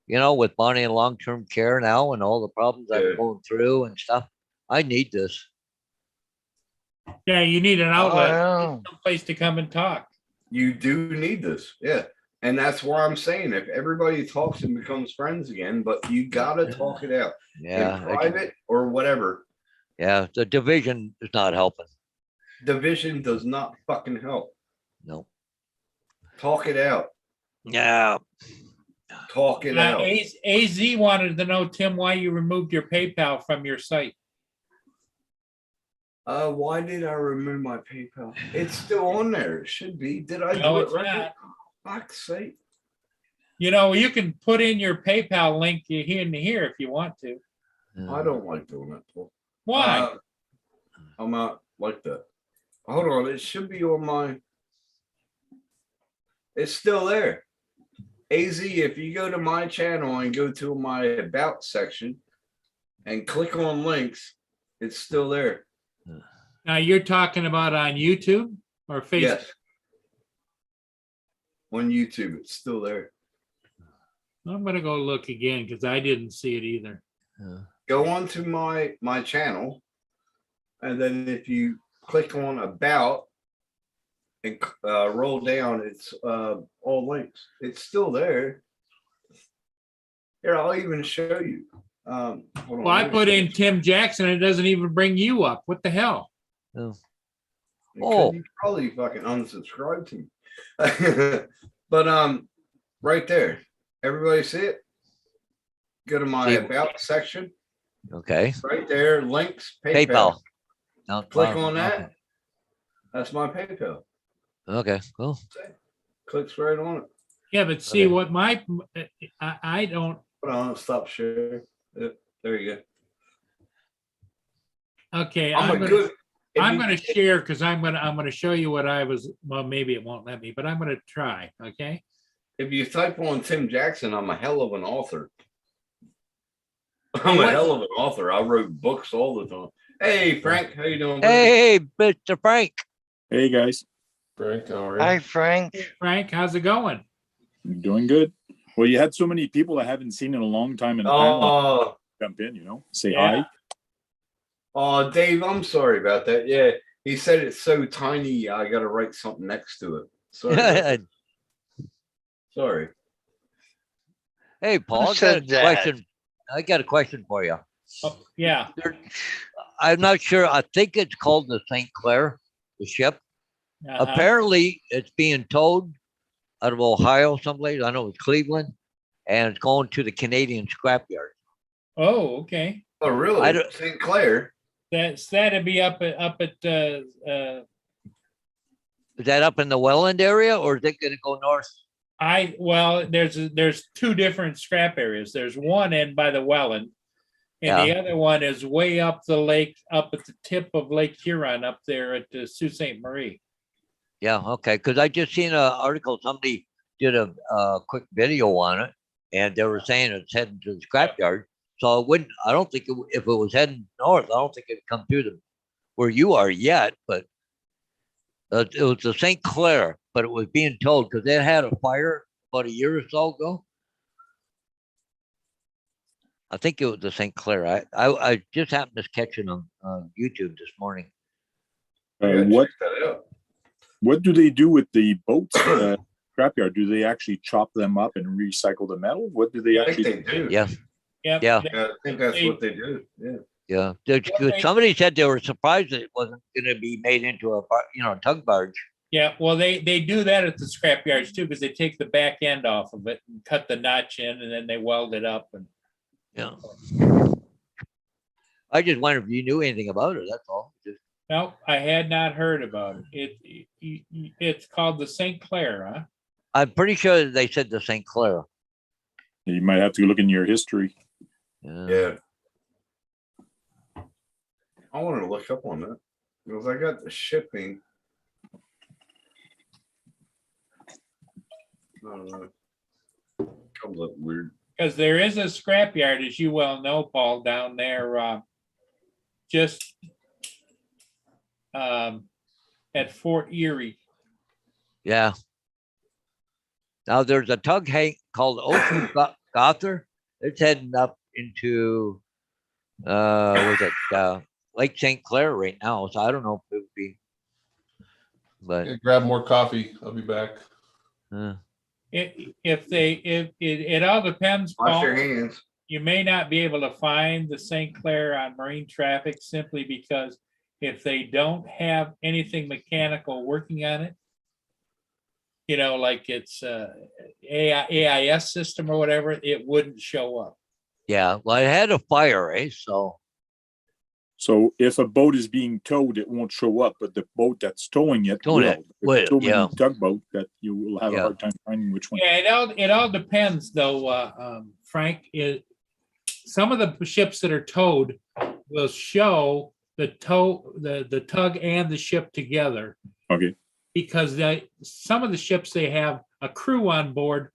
you know, with Bonnie and long-term care now and all the problems Yeah. I'm going through and stuff, I need this. Yeah, you need an outlet, Oh, some place to come and talk. You do need this. Yeah. And that's why I'm saying if everybody talks and becomes friends again, but you gotta talk it out Yeah. in private or whatever. Yeah. The division is not helping. Division does not fucking help. No. Talk it out. Yeah. Talk it out. AZ wanted to know, Tim, why you removed your PayPal from your site. Why did I remove my PayPal? It's still on there. It should be. Did I No, do it it's right? not. Fuck's sake. You know, you can put in your PayPal link here and here if you want to. I don't like doing that, Paul. Why? I'm not like that. Hold on, it should be on my. It's still there. AZ, if you go to my channel and go to my about section and click on links, it's still there. Now you're talking about on YouTube or Facebook? Yes. On YouTube, it's still there. I'm gonna go look again because I didn't see it either. Go on to my channel, and then if you click on about and roll down, it's all links. It's still there. Here, I'll even show you. Hold on, Well, I let me put show in you. Tim Jackson, it doesn't even bring you up. What the hell? Because Oh. you probably fucking unsubscribed to me. But right there, everybody see it? Go to my See- about section. Okay. Right there, links, PayPal. No, Click wow, on that. okay. That's my PayPal. Okay. Cool. Clicks right on it. Yeah, but see Okay. what I don't, Hold on, stop sharing. Yep, there you go. okay, I'm I'm a gonna, good. if I'm you- gonna share because I'm gonna show you what I was, well, maybe it won't let me, but I'm gonna try, okay? If you type on Tim Jackson, I'm a hell of an author. I'm a What- hell of an author. I wrote books all the time. Hey, Frank, how you doing? buddy? Hey, Mr. Frank. Hey guys, Frank, how are you? hi, Frank. Frank, how's it going? doing good. Well, you had so many people I haven't seen in a long time in the panel Oh, jump in, you know, say Yeah. hi. oh, Dave, I'm sorry about that. Yeah, he said it's so tiny. I got to write something next to it. Sorry. about that. Sorry. Hey, Paul, I got a said that? question. I got a question for you. Oh, yeah, I'm not sure. I think it's called the St. Clair, the ship. uh-huh. Apparently, it's being towed out of Ohio someplace. I know it's Cleveland, and it's going to the Canadian scrapyard. Oh, okay. Oh, I really? don't- St. Clair? That'd be up at, Is that up in the Welland area, or is it going to go north? well, there's two different scrap areas. There's one in by the Welland. And the other one is way up the lake, up at the tip of Lake Huron, up there at Sault Ste. Marie. Yeah, okay. Because I just seen an article. Somebody did a quick video on it, and they were saying it's heading to the scrapyard. So it wouldn't. I don't think if it was heading north, I don't think it'd come through where you are yet. But it was the St. Clair, but it was being towed because they had a fire about a year or so ago. I think it was the St. Clair. I just happened to catch it on YouTube this morning. Yeah, What check that out. what do they do with the boats? Scrapyard? Do they actually chop them up and recycle the metal? What do they I think actually they do. Yeah, Yep, Yeah. they- Yeah, I think that's what they do. Yeah. yeah. Well, Somebody said they were surprised that it wasn't going to be made into a tug barge. Yeah, well, they do that at the scrap yards too, because they take the back end off of it and cut the notch in, and then they weld it up. And Yeah. I just wondered if you knew anything about it. That's all. Just, no, I had not heard about it. It's called the St. Clair, huh? I'm pretty sure they said the St. Clair. You might have to look in your history. Yeah. I wanted to look up on that because I got the shipping. I don't know. Comes up weird. Because there is a scrap yard, as you well know, Paul, down there, just at Fort Erie. Yeah. Now there's a tug hang called Ocean Gother. It's heading up into Lake St. Clair right now. So I don't know if it would be, but Yeah, grab more coffee. I'll be back. It all depends, Wash Paul. your hands. You may not be able to find the St. Clair on marine traffic simply because if they don't have anything mechanical working on it, you know, like it's AIS system or whatever, it wouldn't show up. yeah, well, it had a fire, eh? So if a boat is being towed, it won't show up, but the boat that's towing it Towing will. it There's will, so many yeah. tugboat that you will have a Yeah. hard time finding which one. Yeah, it all depends though, Frank. Some of the ships that are towed will show the tug and the ship together. Okay. Because some of the ships, they have a crew on board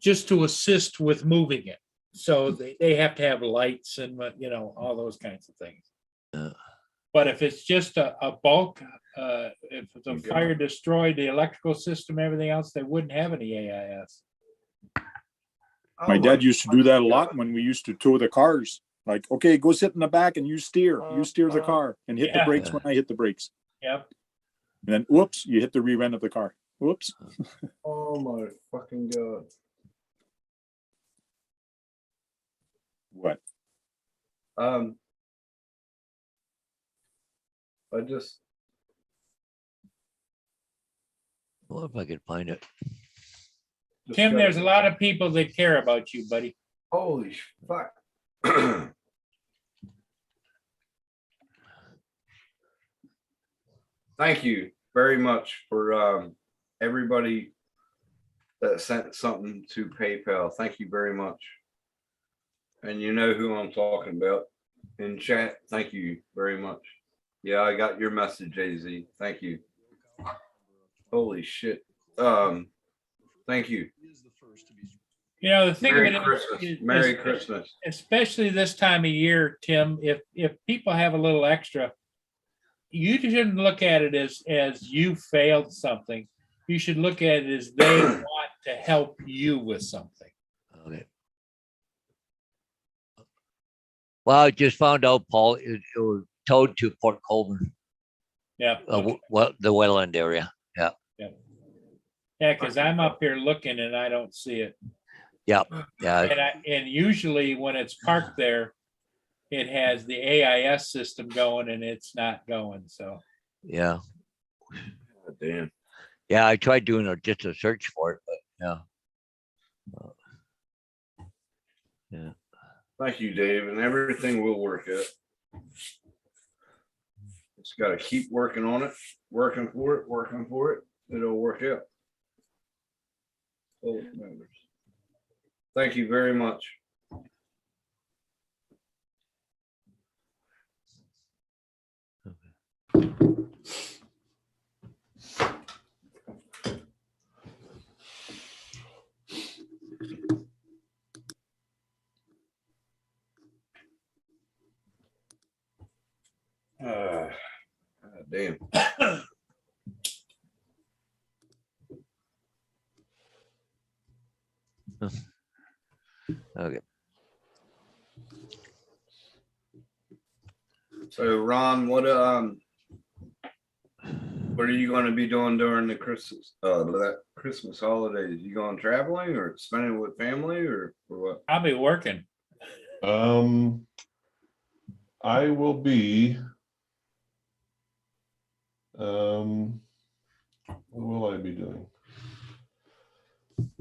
just to assist with moving it. So they have to have lights and, you know, all those kinds of things. But if it's just a bulk, if the fire destroyed the electrical system, everything else, they wouldn't have any AIS. My dad used to do that a lot when we used to tow the cars. Like, okay, go sit in the back and you steer. You steer the car and hit the Yeah. brakes when I hit the brakes. Yep. And then, whoops, you hit the rear end of the car. Whoops. Oh my fucking god. What? I just Well, if I could find it. Tim, got- there's a lot of people that care about you, buddy. Holy fuck. Thank you very much for everybody that sent something to PayPal. Thank you very much. And you know who I'm talking about in chat. Thank you very much. Yeah, I got your message, AZ. Thank you. Holy shit. Thank you. You know, the thing Merry of it Christmas. is, Merry Christmas. especially this time of year, Tim, if people have a little extra, you shouldn't look at it as you failed something. You should look at it as they want to help you with something. Okay. Well, I just found out, Paul, it was towed to Port Colborne, Yeah. the Welland area. Yeah. Yeah, because I'm up here looking and I don't see it. Yeah. And usually when it's parked there, it has the AIS system going and it's not going, so. Yeah. God damn. Yeah. I tried doing just a search for it, but yeah. Thank you, Dave, and everything will work out. Just got to keep working on it, working for it. It'll work out. All that matters. Thank you very much. God damn. Okay. So Ron, what are you going to be doing during the Christmas holidays? You going traveling or spending with family or what? I'll be working. I will be. What will I be doing?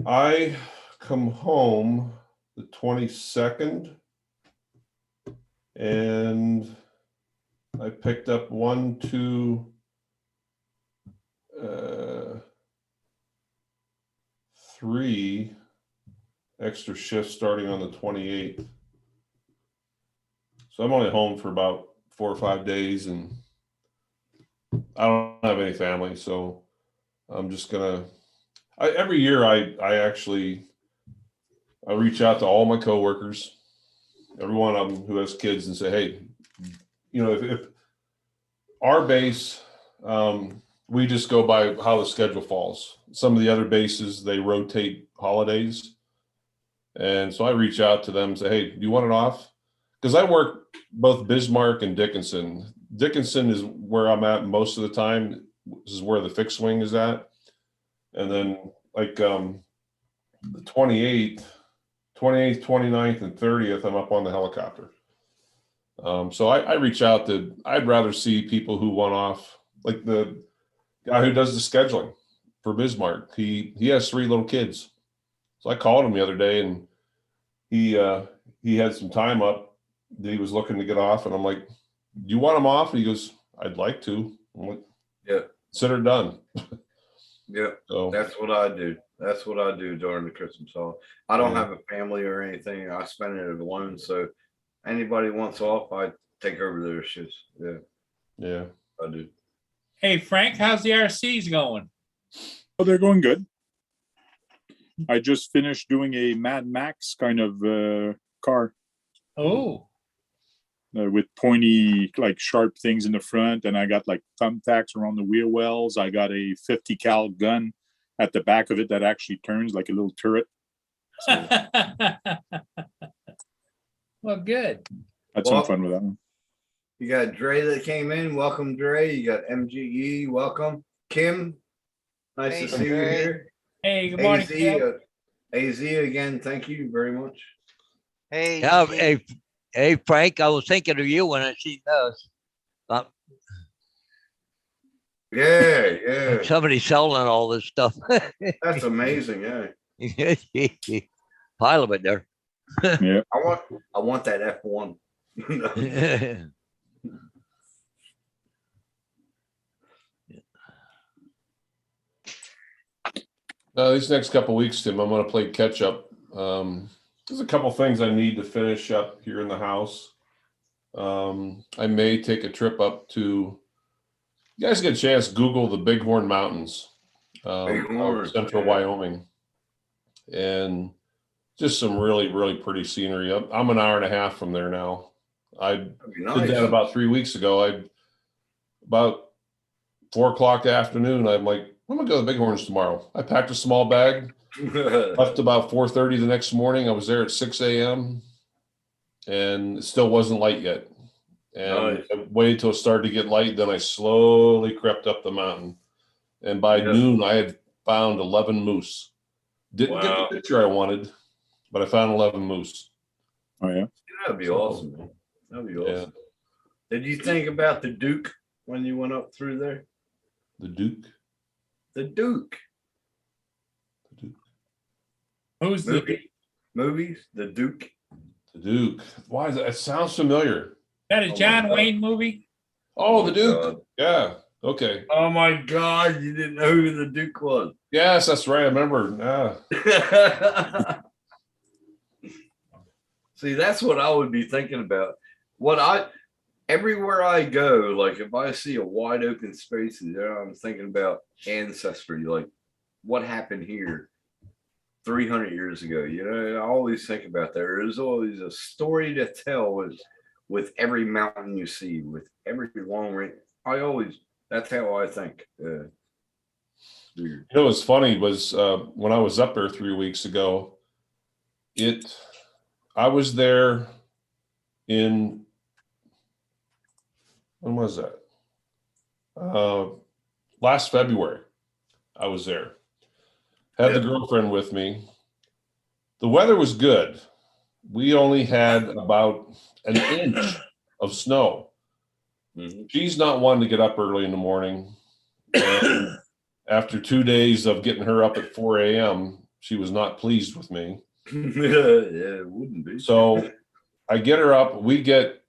I come home the 22nd, and I picked up 3 extra shifts starting on the 28th. So I'm only home for about 4 or 5 days, and I don't have any family, so I'm just gonna. Every year I reach out to all my coworkers, every one of them who has kids, and say, hey, if our base, we just go by how the schedule falls. Some of the other bases, they rotate holidays. And so I reach out to them and say, hey, do you want it off? Because I work both Bismarck and Dickinson. Dickinson is where I'm at most of the time. This is where the fixed wing is at. And then like the 28th, 29th, and 30th, I'm up on the helicopter. So I reach out I'd rather see people who want off, like the guy who does the scheduling for Bismarck. He has 3 little kids. So I called him the other day, and he had some time up that he was looking to get off. And I'm like, do you want him off? And he goes, I'd like to. I'm like, yeah, consider it done. Yeah, So that's what I do. That's what I do during the Christmas holiday. I don't Yeah. have a family or anything. I spend it alone. So anybody wants off, I take over their shifts. Yeah, yeah. I do. Hey, Frank, how's the RCs going? Oh, they're going good. I just finished doing a Mad Max kind of car Oh, with pointy, like sharp things in the front, and I got like thumbtacks around the wheel wells. I got a 50 cal gun at the back of it that actually turns like a little turret. So well, good. had Well, some fun with that one. You got Dre that came in. Welcome, Dre. You got MGE. Welcome. Kim, nice Hey, to see you Dre. here. Hey, good morning, AZ, Kim. AZ again, thank you very much. Hey, Yeah, G. hey, Frank, I was thinking of you when I seen this. Yeah, yeah. Somebody selling all this stuff. That's amazing. Yeah. Pile of it there. Yeah. I want that F1. These next couple of weeks, Tim, I'm going to play catch up. There's a couple things I need to finish up here in the house. I may take a trip up to. You guys get a chance, Google the Bighorn Mountains, Bighorn, out central yeah. Wyoming, and just some really, really pretty scenery. I'm an hour and a half from there now. I That'd be did that nice. about 3 weeks ago. About 4 o'clock afternoon, I'm like, I'm gonna go to the Bighorns tomorrow. I packed a small bag, left about 4:30 the next morning. I was there at 6 a.m. and it still wasn't light yet. And Nice. I waited till it started to get light. Then I slowly crept up the mountain. And by Yeah. noon, I had found 11 moose. Didn't get Wow. the picture I wanted, but I found 11 moose. Oh yeah. That'd be awesome, man. That'd be Yeah. awesome. Did you think about the Duke when you went up through there? The Duke. The Duke. Who's the, Movies? The Duke. The Duke. Why is that? It sounds familiar. that a Oh, John my God. Wayne movie? Oh, the Duke. God. Yeah. Okay. Oh my God, you didn't know who the Duke was. Yes, that's right. I remember. Yeah. See, that's what I would be thinking about. Everywhere I go, like if I see a wide open space, there I'm thinking about ancestry, like what happened here 300 years ago. I always think about that. There's always a story to tell. with every mountain you see, with every long range. That's how I think. Weird. You know, what's funny was when I was up there 3 weeks ago, I was there when was that? Last February, I was there. Had the girlfriend with me. The weather was good. We only had about an inch of snow. She's not one to get up early in the morning. And after 2 days of getting her up at 4 a.m., she was not pleased with me. Yeah, it wouldn't be. So I get her up. We get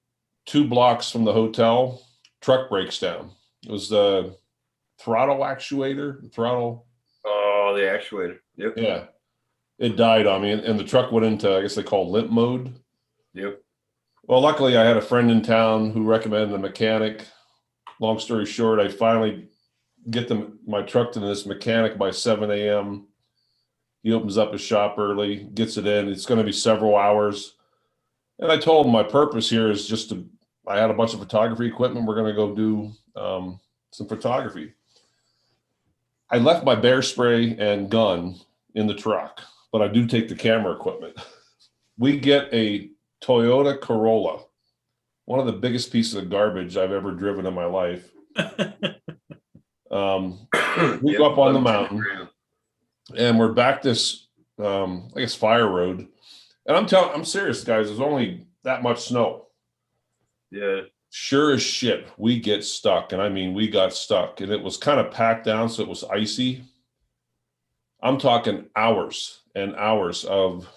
2 blocks from the hotel. Truck breaks down. It was the throttle actuator. Oh, the actuator. Yep. Yeah. It died on me, and the truck went into, I guess they call limp mode. Yep. Well, luckily I had a friend in town who recommended a mechanic. Long story short, I finally get my truck to this mechanic by 7 a.m. He opens up his shop early, gets it in. It's going to be several hours. And I told him my purpose here is I had a bunch of photography equipment. We're going to go do some photography. I left my bear spray and gun in the truck, but I do take the camera equipment. We get a Toyota Corolla, one of the biggest pieces of garbage I've ever driven in my life. We go up on the mountain, and we're back this, I guess, fire road. And I'm serious, guys. There's only that much snow. Yeah. Sure as shit, we get stuck. And I mean, we got stuck, and it was kind of packed down, so it was icy. I'm talking hours and hours of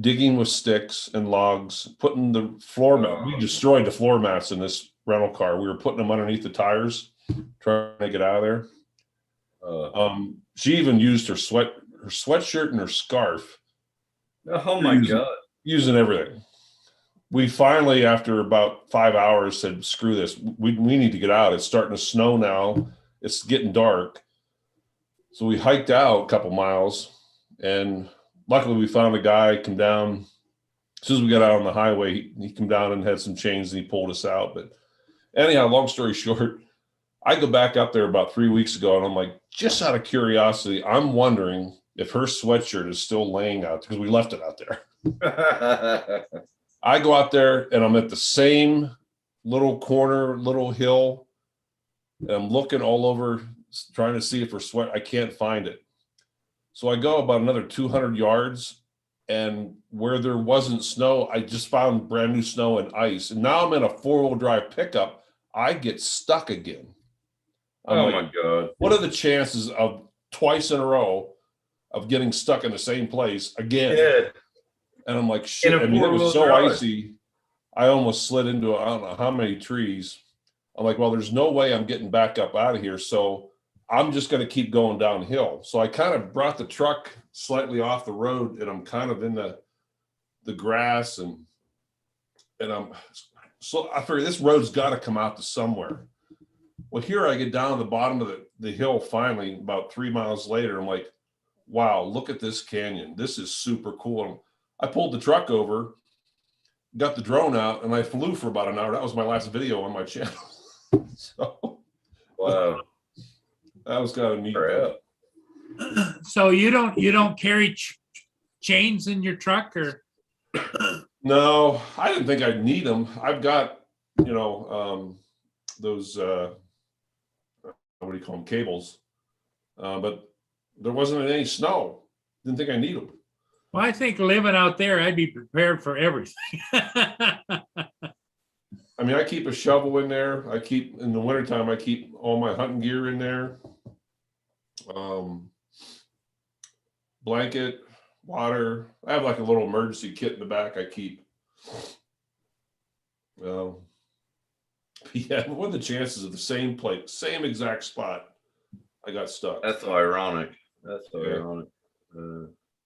digging with sticks and logs, putting the floor mat. We destroyed the floor mats in this rental car. We were putting them underneath the tires, trying to get out of there. She even used her sweatshirt and her scarf. Oh my God. Using everything. We finally, after about 5 hours, said, screw this. We need to get out. It's starting to snow now. It's getting dark. So we hiked out a couple miles, and luckily we found a guy come down. As soon as we got out on the highway, he came down and had some chains, and he pulled us out. But anyhow, long story short, I go back up there about 3 weeks ago, and I'm like, just out of curiosity, I'm wondering if her sweatshirt is still laying out, because we left it out there. I go out there, and I'm at the same little corner, little hill, and I'm looking all over, trying to see if her I can't find it. So I go about another 200 yards, and where there wasn't snow, I just found brand new snow and ice. And now I'm in a 4-wheel drive pickup. I get stuck again. I'm my God. What are the chances of twice in a row of getting stuck in the same place again? Yeah. And I'm like, shit. I mean, it was so icy. I almost slid into, I don't know how many trees. I'm like, well, there's no way I'm getting back up out of here. So I'm just going to keep going downhill. So I kind of brought the truck slightly off the road, and I'm kind of in the grass, and so I figured this road's got to come out to somewhere. Well, here I get down to the bottom of the hill finally, about 3 miles later. I'm like, wow, look at this canyon. This is super cool. I pulled the truck over, got the drone out, and I flew for about an hour. That was my last video on my channel. So, wow, that was kind of neat. So you don't carry chains in your truck, or? No, I didn't think I'd need them. I've got, those, what do you call them, cables, but there wasn't any snow. Didn't think I need them. Well, I think living out there, I'd be prepared for everything. I mean, I keep a shovel in there. In the wintertime, I keep all my hunting gear in there. Blanket, water. I have like a little emergency kit in the back I keep. Yeah, what are the chances of the same place, same exact spot I got stuck? That's ironic.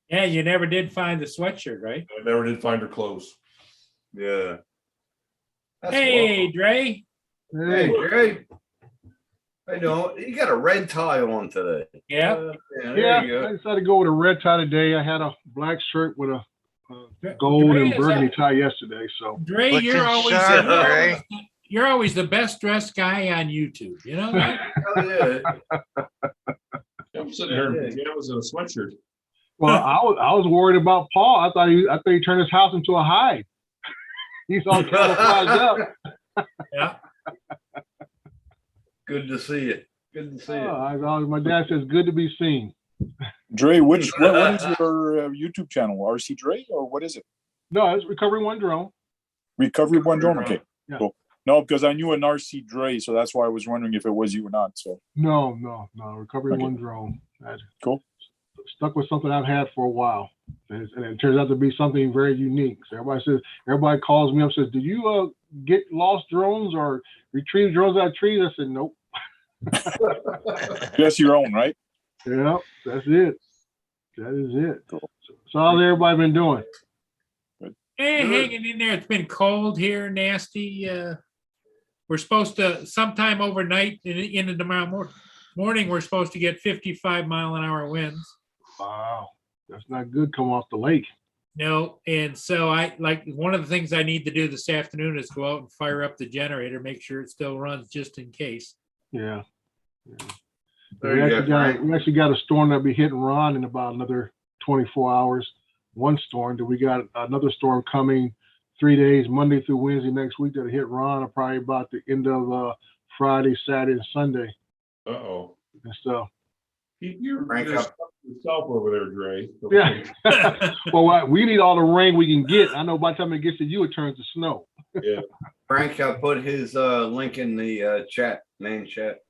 Yeah, you never did find the sweatshirt, right? I never did find her clothes. Yeah. Hey, Dre. Hey, Dre. I know you got a red tie on today. Yeah. Yeah, I decided to go with a red tie today. I had a black shirt with a gold Dre and is burgundy up. tie yesterday. So Dre, What's you're in always, sharp, you're Dre? always you're always the best dressed guy on YouTube. You know that? Hell yeah. I'm sitting here in pajamas and a sweatshirt. well, I was worried about Paul. I thought he turned his house into a hive. He's all camouflaged up. Yeah. Good to see you. Good to see you. My dad says, "Good to be seen." Dre, what is your YouTube channel? RC Dre, or what is it? No, it's Recovery One Drone. Recovery One Drone. Okay, Yeah. cool. No, because I knew an RC Dre, so that's why I was wondering if it was you or not. So No. Recovery Okay. One Drone. Cool. Stuck with something I've had for a while, and it turns out to be something very unique. So everybody calls me up and says, "Did you get lost drones or retrieve drones out of trees?" I said, "Nope." just your own, right? Yeah, that's it. That is it. Cool. So how's everybody been doing? Hanging in there. It's been cold here, nasty. We're supposed to sometime overnight into tomorrow morning. We're supposed to get 55-mile-an-hour winds. Wow, that's not good coming off the lake. No, and so one of the things I need to do this afternoon is go out and fire up the generator, make sure it still runs just in case. Yeah. There you go, Frank. We actually got a storm that'll be hitting Ron in about another 24 hours. One storm. Then we got another storm coming 3 days, Monday through Wednesday next week, that'll hit Ron probably about the end of Friday, Saturday, and Sunday. Uh-oh. And so, You're Frank you're up. stuck with yourself over there, Dre. yeah. Well, we need all the rain we can get. I know by the time it gets to you, it turns to snow. Yeah. Frank, I put his link in the chat, main chat.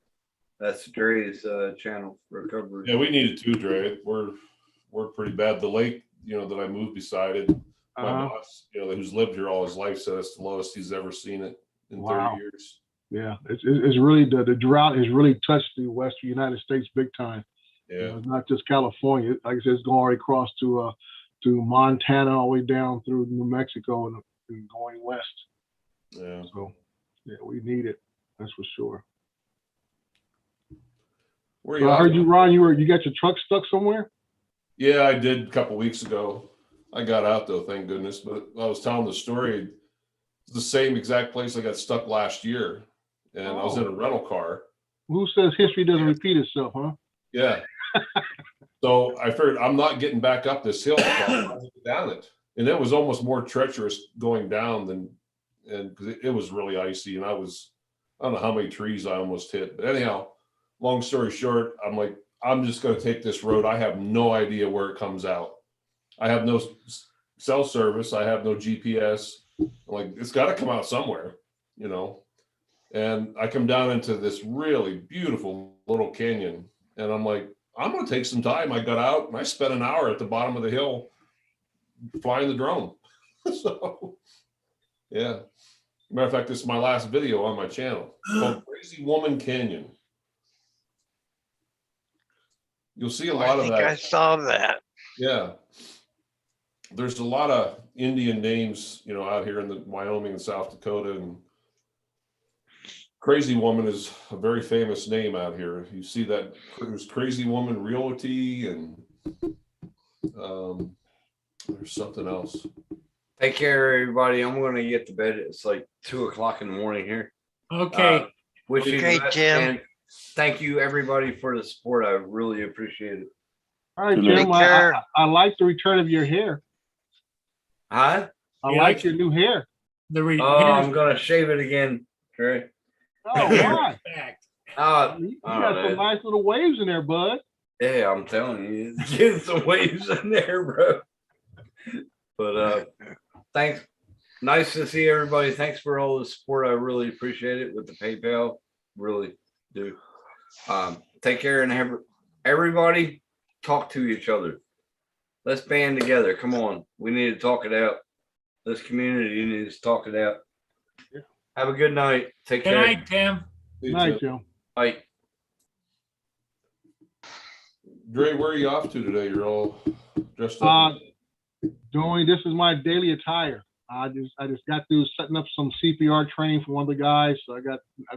That's Dre's channel, Recovery. Yeah, we need it too, Dre. We're pretty bad. The lake, that I moved beside it, my boss, who's lived here all his life, said it's the lowest he's ever seen it in Wow. 30 years. Yeah, it's really the drought has really touched the western United States big time. Yeah. It's not just California. Like I said, it's going all the way across to Montana, all the way down through New Mexico and going west. Yeah. So, yeah, we need it. That's for sure. Where So I at? heard you, Ron. You got your truck stuck somewhere? Yeah, I did a couple weeks ago. I got out though, thank goodness. But I was telling the story. It's the same exact place I got stuck last year, and I was in a rental car. Who says history doesn't repeat itself, huh? Yeah. So I figured I'm not getting back up this hill. So I went down it, and it was almost more treacherous going down because it was really icy, and I don't know how many trees I almost hit. But anyhow, long story short, I'm like, I'm just going to take this road. I have no idea where it comes out. I have no cell service. I have no GPS. I'm like, it's got to come out somewhere, And I come down into this really beautiful little canyon, and I'm like, I'm going to take some time. I got out and I spent an hour at the bottom of the hill flying the drone. So, yeah. Matter of fact, this is my last video on my channel called Crazy Woman Canyon. You'll see a lot of that. I saw that. Yeah. There's a lot of Indian names, out here in the Wyoming and South Dakota, and Crazy Woman is a very famous name out here. You see that there's Crazy Woman Realty, and there's something else. Take care, everybody. I'm going to get to bed. It's like 2:00 in the morning here. Okay. Wish you Okay, the best, Jim. and thank you, everybody, for the support. I really appreciate it. All right, Take Jim. care. I like the return of your hair. Huh? I Yeah, like your new hair. I'm going to shave it again, Trey. Oh, why? You got some nice little waves in there, bud. Yeah, I'm telling you, getting some waves in there, bro. But thanks. Nice to see everybody. Thanks for all the support. I really appreciate it with the PayPal. Really do. Take care and have everybody talk to each other. Let's band together. Come on. We need to talk it out. This community needs to talk it out. Yeah. Have a good night. Take Good care. night, Tim. Good night, Jim. Bye. Dre, where are you off to today? You're all dressed up. This is my daily attire. I just got through setting up some CPR training for one of the guys. So I'm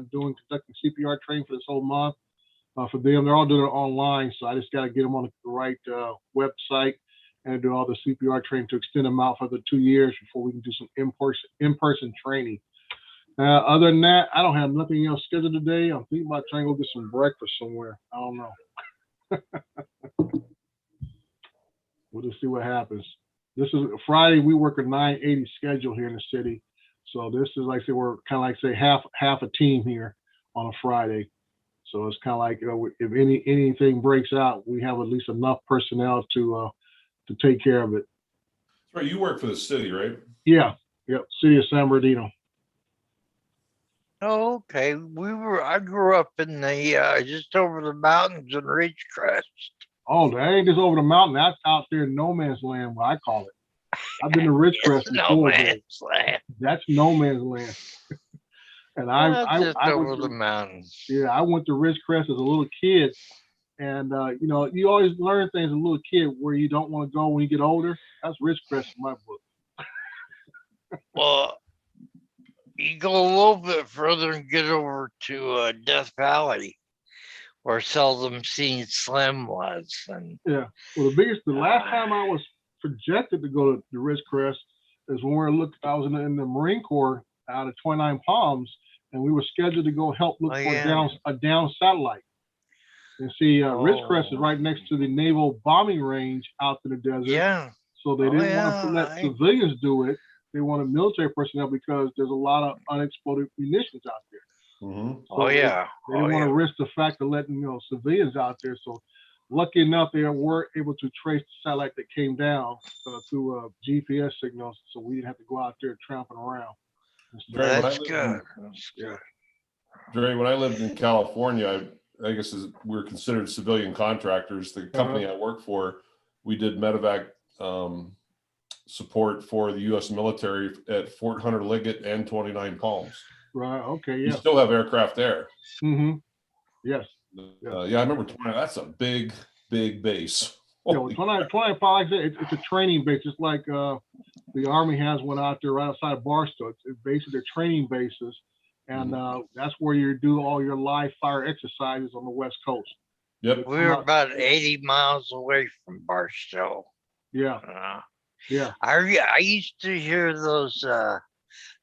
conducting CPR training for this whole month for them. They're all doing it online, so I just got to get them on the right website and do all the CPR training to extend them out for the 2 years before we can do some in-person training. Other than that, I don't have nothing else scheduled today. I'm thinking about trying to go get some breakfast somewhere. I don't know. We'll just see what happens. This is Friday. We work a 980 schedule here in the city. So this is like, say, we're kind of like, say, half a team here on a Friday. So it's kind of like, if anything breaks out, we have at least enough personnel to take care of it. Right, you work for the city, right? Yeah. Yep. City of San Bernardino. Oh, okay. I grew up in the just over the mountains in Ridgecrest. Oh, that ain't just over the mountain. That's out there in no man's land, what I call it. I've been to Ridgecrest It's no before. Dave. man's land. That's no man's land. And Just I over went the to, mountains. yeah, I went to Ridgecrest as a little kid, and you always learn things as a little kid where you don't want to go when you get older. That's Ridgecrest in my book. Well, you go a little bit further and get over to Death Valley, where Seldom Seen Slim was. And Yeah. Well, the last time I was projected to go to the Ridgecrest is when I was in the Marine Corps out of 29 Palms, and we were scheduled to go help look for a down satellite. And see, Ridgecrest is right next to the naval bombing range out in the desert. yeah, So they didn't want to let civilians do it. They wanted military personnel because there's a lot of unexploded munitions out there. Mm-hmm. So they didn't want to risk the fact of letting civilians out there. So lucky enough, they were able to trace the satellite that came down through GPS signals, so we didn't have to go out there tramping around. that's good. That's good. Dre, when I lived in California, I guess we're considered civilian contractors. The company I work for, we did medevac support for the U.S. military at Fort Hunter Liggett and 29 Palms. Right. Okay. You Yeah. still have aircraft there. Mm-hmm. Yes. Yeah, I remember 20. That's a big base. Yeah, well, 29 Palms, it's a training base, just like the Army has one out there right outside of Barstow. It's basically their training bases, and that's where you do all your live fire exercises on the West Coast. Yep. We're about 80 miles away from Barstow. Yeah. Yeah. I used to hear those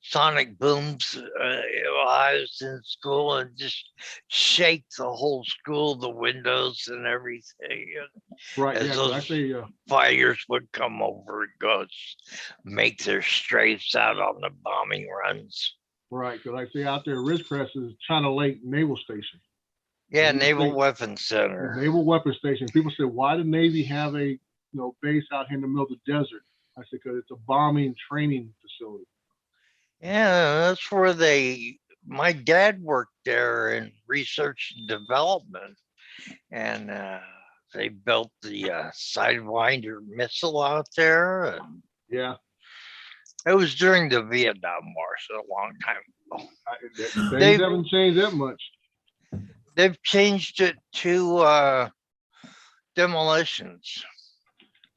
sonic booms while I was in school and just shake the whole school, the windows and everything. And right. as Yeah. those fighters would come over and go make their strafes out on the bombing runs. Right. Because I see out there, Ridgecrest is China Lake Naval Station. Yeah, Naval Weapons Center. The Naval Weapons Station. People say, why the Navy have a base out here in the middle of the desert? I said, because it's a bombing training facility. Yeah, that's where my dad worked there in research and development, and they built the Sidewinder missile out there. And yeah, it was during the Vietnam War, so a long time ago. They haven't changed that much. They've changed it to demolitions.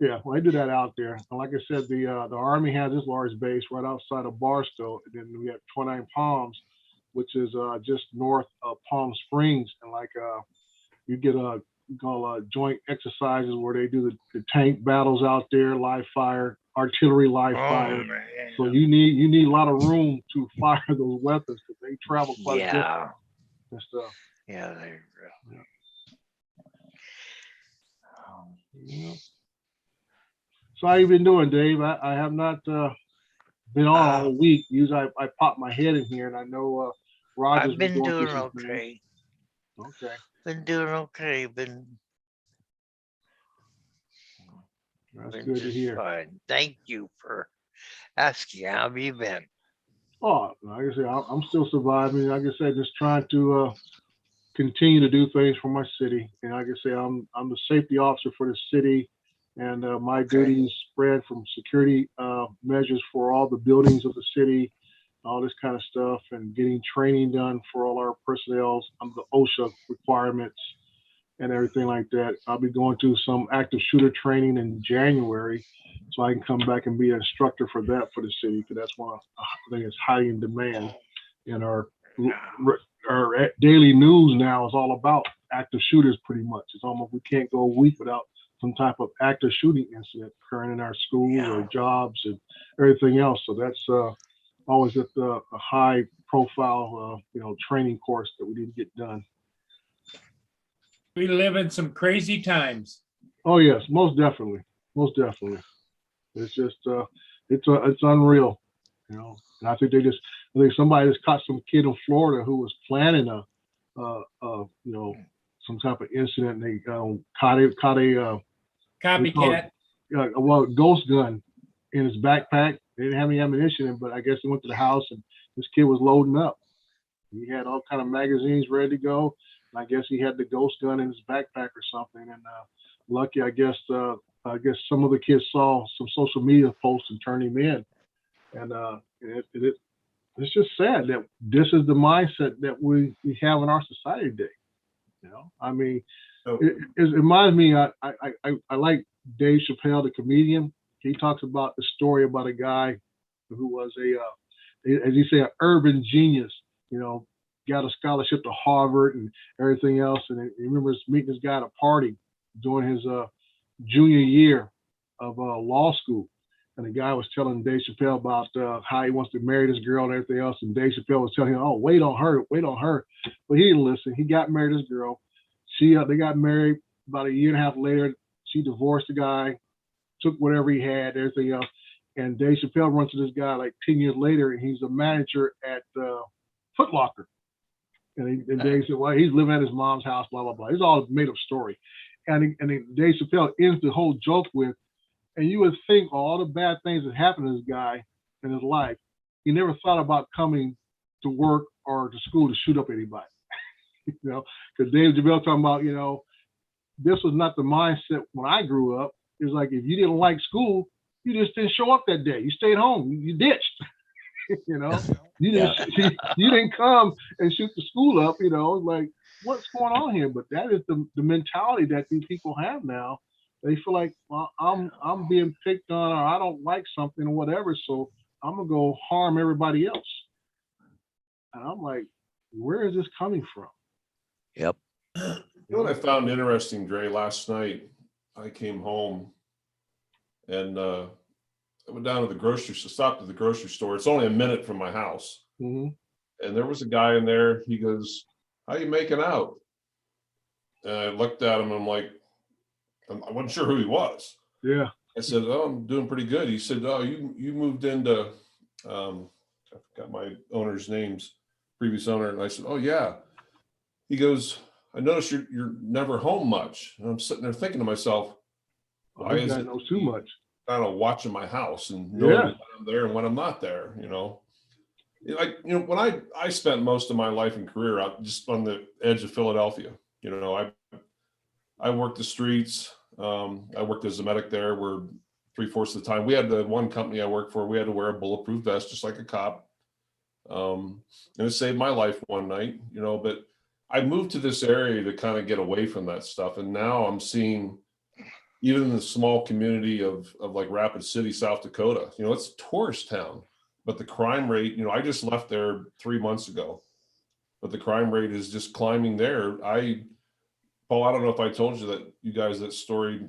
Yeah, well, they do that out there. And like I said, the Army has this large base right outside of Barstow. And then we have 29 Palms, which is just north of Palm Springs. And like you get joint exercises where they do the tank battles out there, live fire, artillery live fire. Man. So you need a lot of room to fire those weapons because they travel quite a distance and stuff. Yeah, they're So how you been doing, Dave? I have not been on all week. Usually I pop my head in here, and I know Roger's I've been going doing through some okay. things. Okay. Been doing okay. That's good to hear. Fine. Thank you for asking. How have you been? Oh, like I said, I'm still surviving. Like I said, just trying to continue to do things for my city. And like I say, I'm the safety officer for the city. And my duties spread from security measures for all the buildings of the city, all this kind of stuff, and getting training done for all our personnel under the OSHA requirements and everything like that. I'll be going to some active shooter training in January, so I can come back and be an instructor for that for the city, because that's one I think it's high in demand. And our daily news now is all about active shooters pretty much. It's almost, we can't go a week without some type of active shooting incident occurring in our schools Yeah. or jobs and everything else. So that's always at a high profile, training course that we need to get done. We live in some crazy times. Oh yes, most definitely, most definitely. It's just it's unreal, And I think somebody just caught some kid in Florida who was planning some type of incident. And they caught a Copycat. ghost gun in his backpack. They didn't have any ammunition in, but I guess they went to the house and this kid was loading up. He had all kind of magazines ready to go. And I guess he had the ghost gun in his backpack or something. And lucky, I guess some of the kids saw some social media posts and turned him in. And it's just sad that this is the mindset that we have in our society today. I mean, it reminds me. I like Dave Chappelle, the comedian. He talks about the story about a guy who was as you say, an urban genius. Got a scholarship to Harvard and everything else. And he remembers meeting this guy at a party during his junior year of law school. And the guy was telling Dave Chappelle about how he wants to marry this girl and everything else. And Dave Chappelle was telling him, "Oh, wait on her. But he didn't listen. He got married this girl. They got married about a year and a half later. She divorced the guy, took whatever he had, everything else. And Dave Chappelle runs to this guy like 10 years later, and he's a manager at Foot Locker. And Dave said, well, he's living at his mom's house, blah, blah, blah. It's all a made up story. And Dave Chappelle ends the whole joke with, and you would think all the bad things that happened to this guy in his life, he never thought about coming to work or to school to shoot up anybody. Because Dave Chappelle talking about, this was not the mindset when I grew up. It was like, if you didn't like school, you just didn't show up that day. You stayed home. You ditched. You didn't come and shoot the school up. Like, what's going on here? But that is the mentality that these people have now. They feel like, well, I'm being picked on, or I don't like something or whatever, so I'm gonna go harm everybody else. And I'm like, where is this coming from? Yep. You know what I found interesting, Dre? Last night I came home and I went down to the grocery store, stopped at the grocery store. It's only a minute from my house. Mm-hmm. And there was a guy in there. He goes, "How you making out?" And I looked at him and I'm like, I wasn't sure who he was. Yeah. I said, "Oh, I'm doing pretty good." He said, "Oh, you moved into, I forgot my owner's names, previous owner." And I said, "Oh yeah." He goes, "I noticed you're never home much." And I'm sitting there thinking to myself, why is it knows too much? Kind of watching my house and knowing when I'm there and when I'm not there, when I spent most of my life and career out just on the edge of Philadelphia. I worked the streets. I worked as a medic there, where 3/4 of the time we had the one company I worked for, we had to wear a bulletproof vest just like a cop. And it saved my life one night, but I moved to this area to kind of get away from that stuff. And now I'm seeing, even in the small community of like Rapid City, South Dakota, it's a tourist town, but the crime rate, I just left there 3 months ago, but the crime rate is just climbing there. Paul, I don't know if I told you guys that story,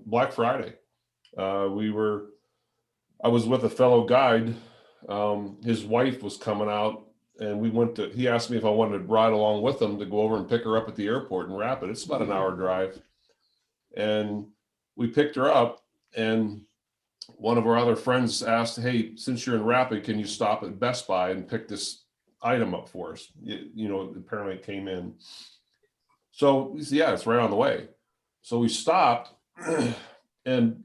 Black Friday. I was with a fellow guide. His wife was coming out, and he asked me if I wanted to ride along with him to go over and pick her up at the airport in Rapid. It's about an hour drive. And we picked her up, and one of our other friends asked, "Hey, since you're in Rapid, can you stop at Best Buy and pick this item up for us?" Apparently it came in. So we said, "Yeah, it's right on the way." So we stopped, and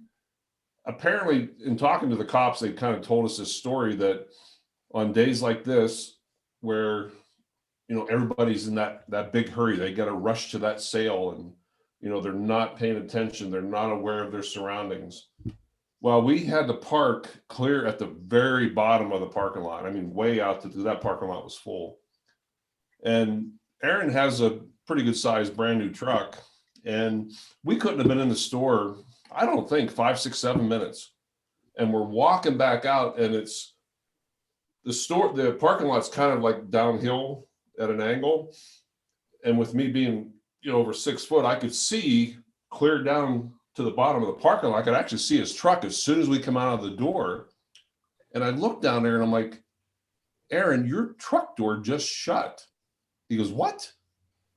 apparently in talking to the cops, they kind of told us this story that on days like this, where, everybody's in that big hurry, they got to rush to that sale, and, they're not paying attention. They're not aware of their surroundings. Well, we had to park clear at the very bottom of the parking lot. I mean, way out to that parking lot was full. And Aaron has a pretty good sized brand new truck, and we couldn't have been in the store, I don't think, 5, 6, 7 minutes. And we're walking back out, and it's the parking lot's kind of like downhill at an angle. And with me being, over 6 foot, I could see clear down to the bottom of the parking lot. I could actually see his truck as soon as we come out of the door. And I looked down there and I'm like, Aaron, your truck door just shut. He goes, what?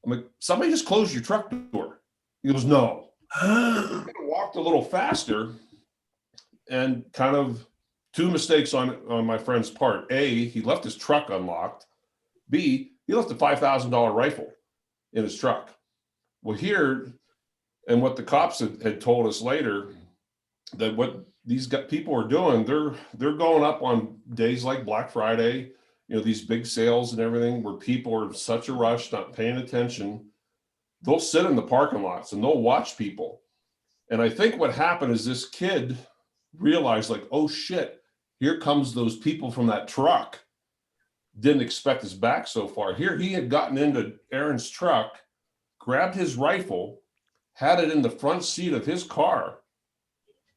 I'm like, somebody just closed your truck door. He goes, no. I walked a little faster, and kind of two mistakes on my friend's part. A, he left his truck unlocked. B, he left a $5,000 rifle in his truck. Well, here, and what the cops had told us later, that what these people are doing, they're going up on days like Black Friday, you know, these big sales and everything, where people are in such a rush, not paying attention. They'll sit in the parking lots and they'll watch people. And I think what happened is this kid realized, like, oh shit, here comes those people from that truck. Didn't expect us back so far. Here he had gotten into Aaron's truck, grabbed his rifle, had it in the front seat of his car.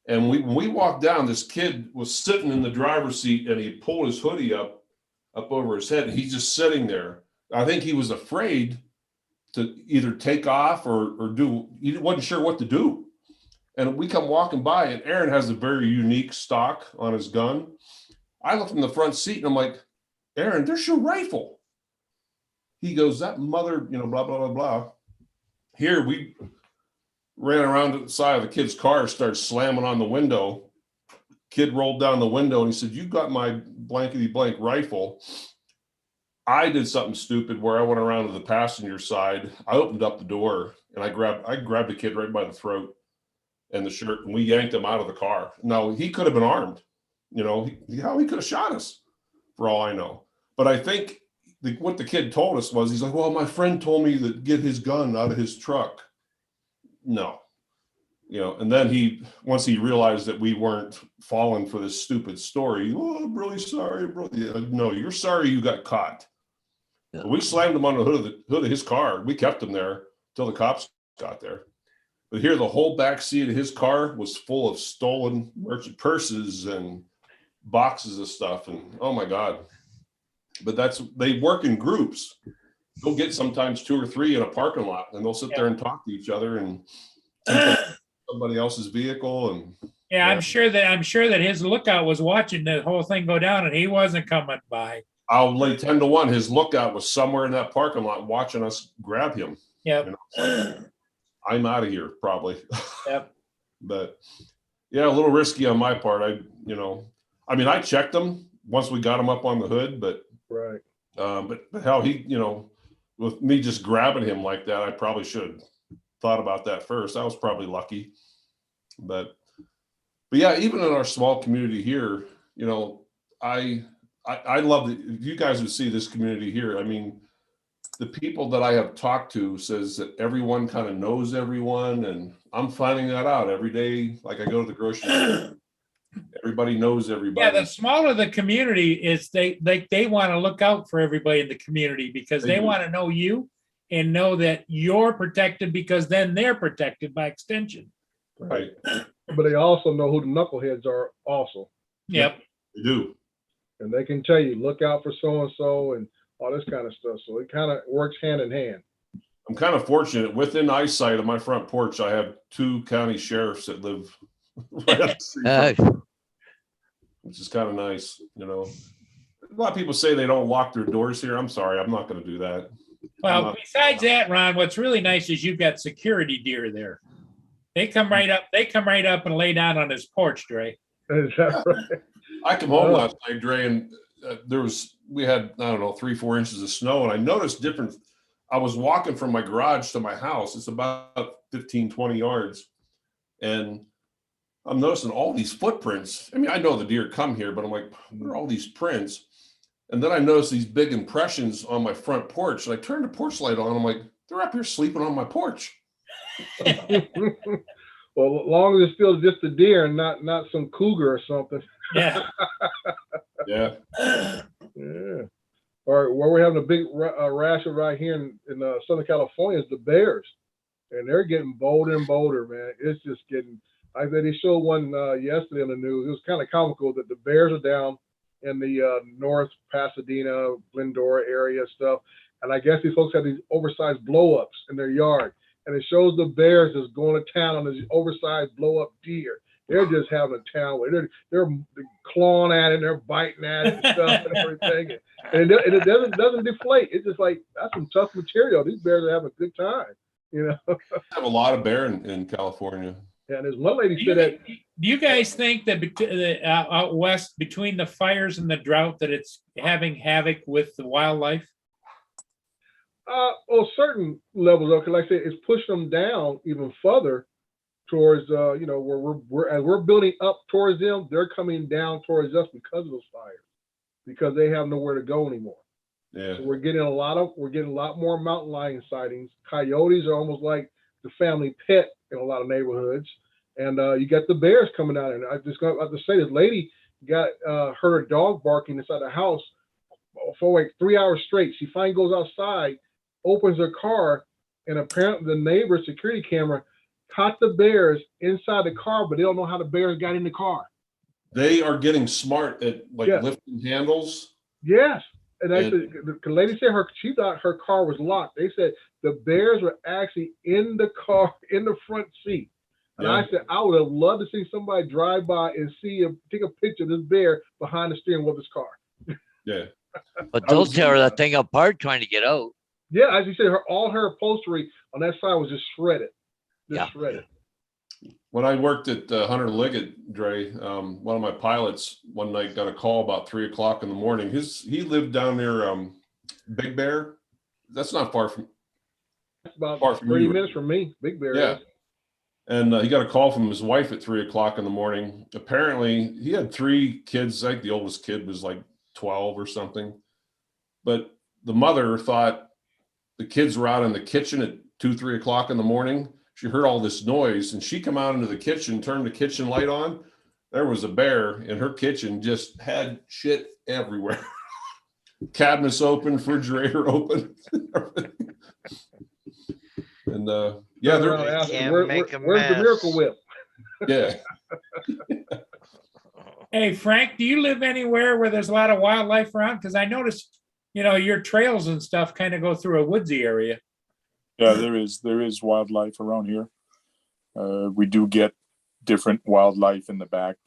And when we walked down, this kid was sitting in the driver's seat and he pulled his hoodie up over his head. And he's just sitting there. I think he was afraid to either take off or do, he wasn't sure what to do. And we come walking by, and Aaron has a very unique stock on his gun. I looked in the front seat and I'm like, Aaron, there's your rifle. He goes, that mother, you know, blah, blah, blah, blah. Here we ran around to the side of the kid's car, started slamming on the window. Kid rolled down the window and he said, you got my blankety blank rifle. I did something stupid where I went around to the passenger side. I opened up the door and I grabbed the kid right by the throat and the shirt, and we yanked him out of the car. Now, he could have been armed. You know, he could have shot us for all I know. But I think what the kid told us was, he's like, well, my friend told me to get his gun out of his truck. No. You know, and then once he realized that we weren't falling for this stupid story, oh, I'm really sorry, bro. Yeah, no, you're sorry you got caught. Yeah. We slammed him on the hood of his car. We kept him there till the cops got there. But here, the whole back seat of his car was full of stolen merchant purses and boxes of stuff. And oh my God. But they work in groups. They'll get sometimes 2 or 3 in a parking lot, and they'll sit there and talk to each other and somebody else's vehicle. And Yeah, I'm sure that his lookout was watching the whole thing go down, and he wasn't coming by. I'll lay 10 to 1. His lookout was somewhere in that parking lot watching us grab him. Yep. You know, I'm out of here probably. Yep. But yeah, a little risky on my part. I checked him once we got him up on the hood, but Right. but hell, with me just grabbing him like that, I probably should have thought about that first. I was probably lucky, but yeah, even in our small community here, you know, I love it. If you guys would see this community here, I mean, the people that I have talked to says that everyone kind of knows everyone, and I'm finding that out every day. Like I go to the grocery store, everybody knows everybody. Yeah, the smaller the community is, they want to look out for everybody in the community, because They they do. want to know you and know that you're protected, because then they're protected by extension. Right. But they also know who the knuckleheads are also. Yep. They do. And they can tell you, look out for so-and-so and all this kind of stuff. So it kind of works hand in hand. I'm kind of fortunate. Within eyesight of my front porch, I have 2 county sheriffs that live right up the street from me, which is kind of nice. You know, a lot of people say they don't lock their doors here. I'm sorry, I'm not going to do that. Well, besides that, Ron, what's really nice is you've got security deer there. They come right up and lay down on his porch, Dre. Is that right? I come home last night, Dre, and we had, I don't know, 3-4 inches of snow, and I noticed different. I was walking from my garage to my house. It's about 15-20 yards. And I'm noticing all these footprints. I mean, I know the deer come here, but I'm like, what are all these prints? And then I noticed these big impressions on my front porch. And I turned the porch light on. I'm like, they're up here sleeping on my porch. Well, as long as it's still just a deer and not some cougar or something. Yeah. Yeah. Yeah. Or where we're having a big rash of right here in Southern California is the bears. And they're getting bolder and bolder, man. It's just getting, I think they showed one yesterday on the news. It was kind of comical that the bears are down in the North Pasadena, Glendora area stuff. And I guess these folks have these oversized blow-ups in their yard. and it shows the bears just going to town on this oversized blow up deer. They're just having a town where they're clawing at it, they're biting at it and stuff and everything. And it doesn't deflate. It's just like, that's some tough material. These bears are having a good time, you know. Have a lot of bear in California. And there's one lady Do said that. you guys think that out west, between the fires and the drought, that it's having havoc with the wildlife? Well, certain levels, okay, like I said, it's pushing them down even further towards, you know, where as we're building up towards them, they're coming down towards us because of those fires, because they have nowhere to go anymore. Yeah. So we're getting a lot more mountain lion sightings. Coyotes are almost like the family pet in a lot of neighborhoods, and you got the bears coming out. And I just got to say, this lady got heard a dog barking inside the house for like 3 hours straight. She finally goes outside, opens her car, and apparently the neighbor's security camera caught the bears inside the car, but they don't know how the bears got in the car. They are getting smart at like Yeah. lifting handles. Yes. And actually, the lady said she thought her car was locked. They said the bears were actually in the car, in the front seat. And I said, I would have loved to see somebody drive by and take a picture of this bear behind the steering wheel of this car. Yeah. But they'll tear that thing apart trying to get out. Yeah, as you said, all her upholstery on that side was just shredded. Shredded. When I worked at Hunter Liggett, Dre, one of my pilots one night got a call about 3 o'clock in the morning. He lived down near Big Bear. That's not far from. It's about far from 30 you. minutes from me, Big Bear. Yeah. And he got a call from his wife at 3 o'clock in the morning. Apparently, he had 3 kids. I think the oldest kid was like 12 or something. But the mother thought the kids were out in the kitchen at 2, 3 o'clock in the morning. She heard all this noise, and she come out into the kitchen, turned the kitchen light on. There was a bear in her kitchen, just had shit everywhere. Cabinets open, refrigerator open. And yeah, where's the Miracle Whip? Yeah. Hey, Frank, do you live anywhere where there's a lot of wildlife around? Because I noticed, you know, your trails and stuff kind of go through a woodsy area. Yeah, there is wildlife around here. We do get different wildlife in the back,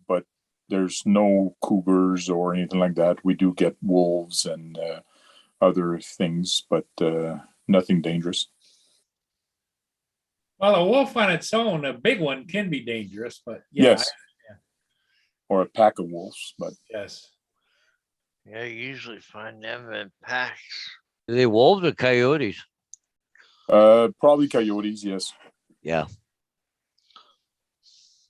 but there's no cougars or anything like that. We do get wolves and other things, but nothing dangerous. Well, a wolf on its own, a big one, can be dangerous, but yeah, Yes. Or a pack of wolves, but yes. Yeah, you usually find them in packs. Are they wolves or coyotes? probably coyotes. Yes. Yeah.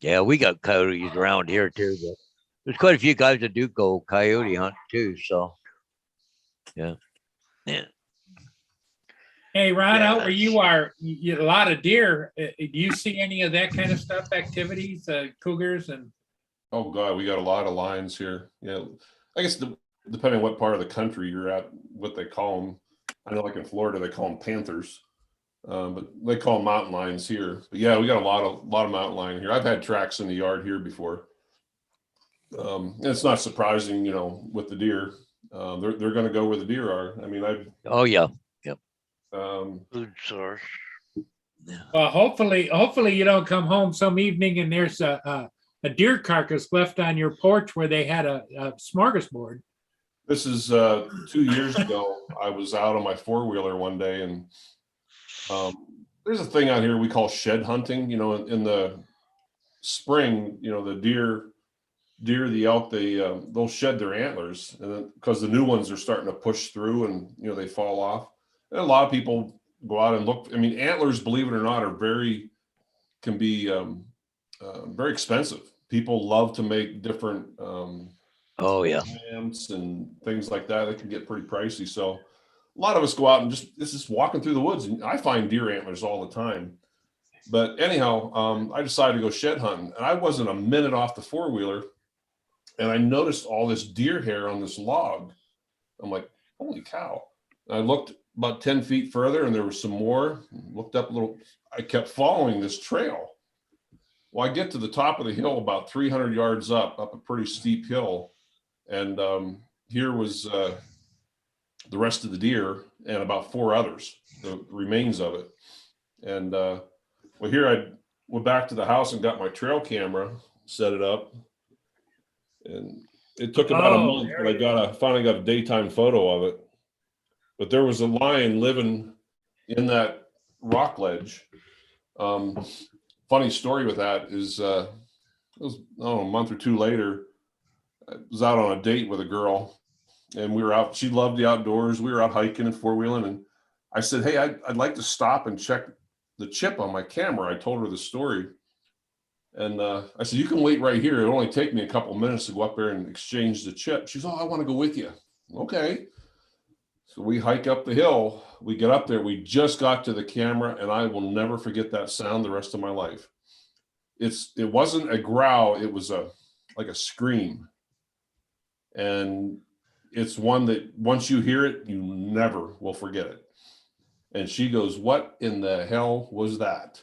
Yeah, we got coyotes around here too, but there's quite a few guys that do go coyote hunt too. So, yeah. Yeah. Hey, Ron, Yeah, out where you are, a lot of deer. Do you see any of that kind of stuff, activities, cougars and? Oh God, we got a lot of lions here. Yeah, I guess depending on what part of the country you're at, what they call them. I know, like in Florida, they call them panthers, but they call them mountain lions here. But yeah, we got a lot of mountain lion here. I've had tracks in the yard here before. And it's not surprising, you know, with the deer. They're going to go where the deer are. I mean, Oh yeah. Food source. Well, hopefully you don't come home some evening and there's a deer carcass left on your porch where they had a smorgasbord. This is 2 years ago. I was out on my four-wheeler one day, and there's a thing out here we call shed hunting. You know, in the spring, you know, the deer, the elk, they'll shed their antlers, and then because the new ones are starting to push through, and you know they fall off. And a lot of people go out and look. I mean, antlers, believe it or not, can be very expensive. People love to make different Oh yeah. lamps and things like that. They can get pretty pricey. So a lot of us go out and just walking through the woods, and I find deer antlers all the time. But anyhow, I decided to go shed hunting, and I wasn't a minute off the four-wheeler, and I noticed all this deer hair on this log. I'm like, holy cow. And I looked about 10 feet further, and there was some more. Looked up a little. I kept following this trail. Well, I get to the top of the hill about 300 yards up a pretty steep hill. And here was the rest of the deer and about 4 others, the remains of it. And well, here I went back to the house and got my trail camera, set it up, and it took about a Oh, month, there but it is. finally got a daytime photo of it. But there was a lion living in that rock ledge. Funny story with that is it was, I don't know, a month or two later, I was out on a date with a girl, and we were out. She loved the outdoors. We were out hiking and four-wheeling, and I said, "Hey, I'd like to stop and check the chip on my camera." I told her the story, and I said, "You can wait right here. It'll only take me a couple minutes to go up there and exchange the chip." She's, "Oh, I want to go with you." Okay. So we hike up the hill. We get up there. We just got to the camera, and I will never forget that sound the rest of my life. It wasn't a growl. It was like a scream. And it's one that once you hear it, you never will forget it. And she goes, "What in the hell was that?"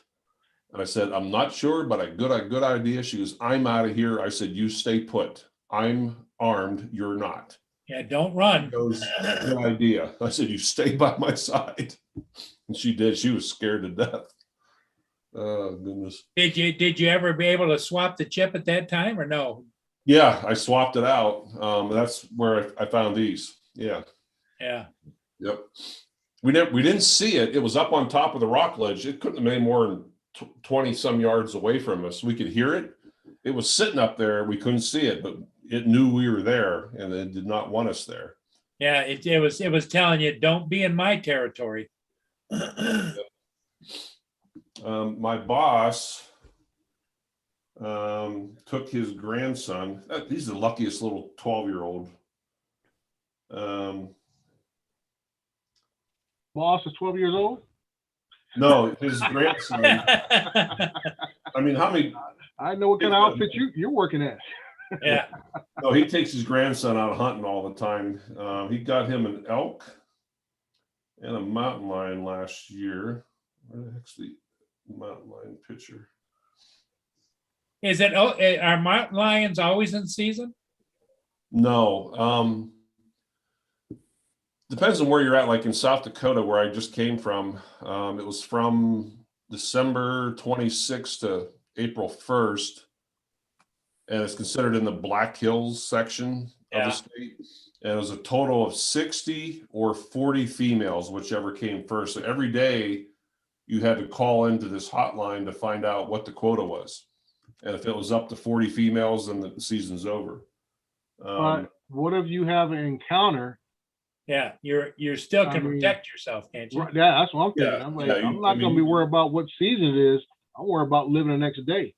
And I said, "I'm not sure, but a good idea." She goes, "I'm out of here." I said, "You stay put. I'm armed. You're not." Yeah, don't run. She goes, "Good idea." I said, "You stay by my side." And she did. She was scared to death. Oh, goodness. Did you ever be able to swap the chip at that time or no? Yeah, I swapped it out. That's where I found these. Yeah. Yeah. Yep. We didn't see it. It was up on top of the rock ledge. It couldn't have been more than 20 some yards away from us. We could hear it. It was sitting up there. We couldn't see it, but it knew we were there, and it did not want us there. Yeah, it was telling you, don't be in my territory. My boss took his grandson. He's the luckiest little 12-year-old. Boss is 12 years old. No, his grandson. I mean, how many? I know what kind of outfit you're working at. Yeah. No, he takes his grandson out hunting all the time. He got him an elk and a mountain lion last year. Where the heck's the mountain lion picture? Is it? Oh, are mountain lions always in season? No. Depends on where you're at. Like in South Dakota, where I just came from, it was from December 26th to April 1st. And it's considered in the Black Hills section of Yeah. the state. And it was a total of 60 or 40 females, whichever came first. So every day you had to call into this hotline to find out what the quota was. And if it was up to 40 females, then the season's over. But what if you have an encounter? Yeah, you're still I can mean, protect yourself, can't you? Right, yeah, that's what I'm thinking. Yeah, I'm like, yeah, I'm not gonna be worried about what season it is. I'm worried about living the next day.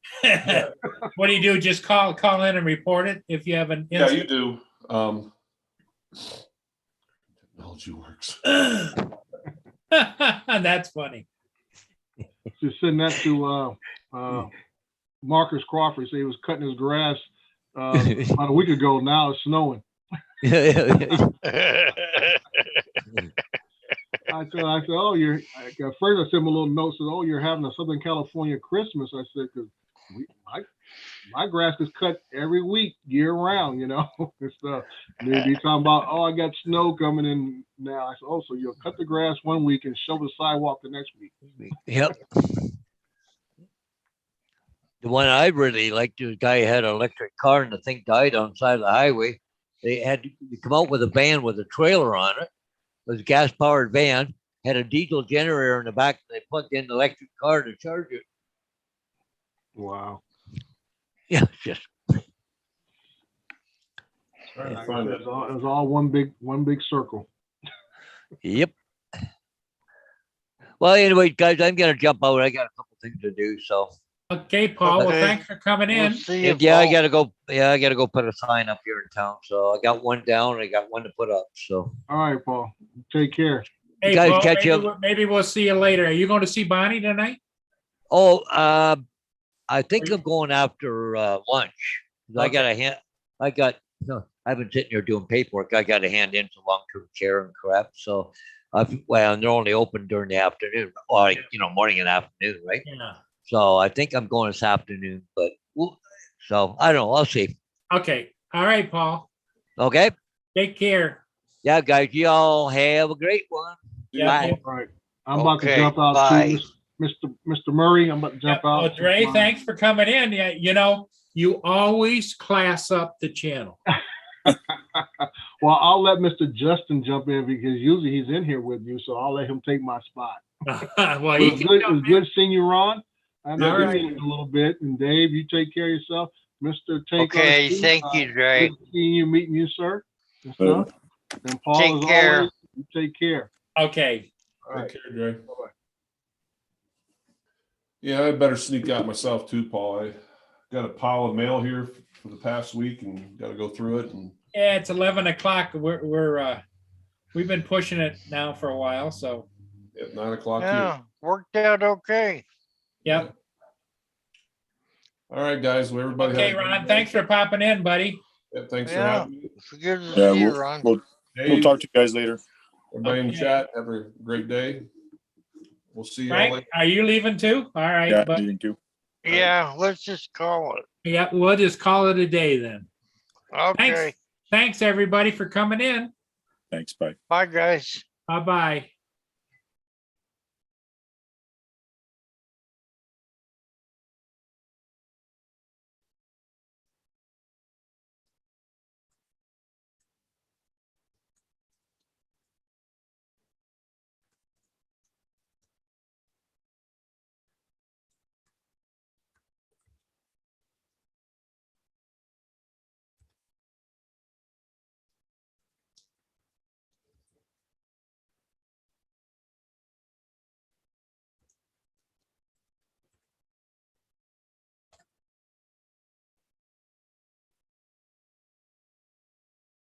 What do? Just call in and report it if you have an Yeah, you incident? do. Technology works. That's funny. Just send that to Marcus Crawford. Say he was cutting his grass about a week ago. Now it's snowing. I said, "Oh, you're." At first, I sent him a little note. Said, "Oh, you're having a Southern California Christmas." I said, "Because my grass is cut every week, year round, you know." And stuff. And they'd be talking about, "Oh, I got snow coming in now." I said, "Oh, so you'll cut the grass one week and shovel the sidewalk the next week." Yep. The one I really liked, this guy had an electric car and the thing died on the side of the highway. They had to come out with a van with a trailer on it. It was a gas powered van, had a diesel generator in the back. They plugged in the electric car to charge it. Wow. Yeah, just Trying to Like I find said, it. it was all one big circle. yep. Well, anyway, guys, I'm gonna jump out. I got a couple things to do. So Okay, Paul. Well, Okay. thanks for coming We'll in. see you, and yeah, I Paul. gotta go. Yeah, I gotta go put a sign up here in town. So I got one down. And I got one to put up. So All right, Paul. Take care. Hey, guys, Paul, catch maybe, you. maybe we'll see you later. Are you going to see Bonnie tonight? oh, I think I'm going after lunch. I got Okay. a hand. I've been sitting here doing paperwork. I got to hand in some long-term care and crap. So, well, they're only open during the afternoon, or morning and afternoon, right? Yeah. So I think I'm going this afternoon, but so I don't know. I'll see. Okay. All right, Paul. Okay. Take care. Yeah, guys, y'all have a great one. Yeah. Bye. All right. I'm about to Okay, jump out bye. too. Mr. Murray, I'm about to jump out. Well, Dre, thanks for coming in. Yeah, you know, you always class up the channel. Well, I'll let Mr. Justin jump in because usually he's in here with you, so I'll let him take my spot. Well, It he was can good, it jump was in. good seeing you, Ron. And All I'll right. you a little bit. And Dave, you take care of yourself. Mr. Take Okay, thank you, Dre. Good seeing you, meeting you, sir. And Later. stuff. And Paul, Take as care. always, you take care. Okay. All right. Take care, Dre. Bye-bye. Yeah, I better sneak out myself too, Paul. I got a pile of mail here for the past week and got to go through it. And Yeah, it's 11 o'clock. We've been pushing it now for a while, so, at 9 o'clock Yeah, worked out okay. yep. here. All right, guys. Well, everybody. have Okay, a good Ron, day. thanks for popping in, buddy. Yeah, thanks for Yeah. having me. It's good to Yeah, see you, we'll, Ron. we'll Dave, talk to you guys later. everybody in Okay. chat, have a great day. We'll see you all Frank, later. are you leaving too? All right, Yeah, but meeting too. Yeah, let's just call it. yeah, we'll just call it a day then. Okay, Thanks, everybody, for coming in. Thanks. Bye. bye, guys. Bye-bye.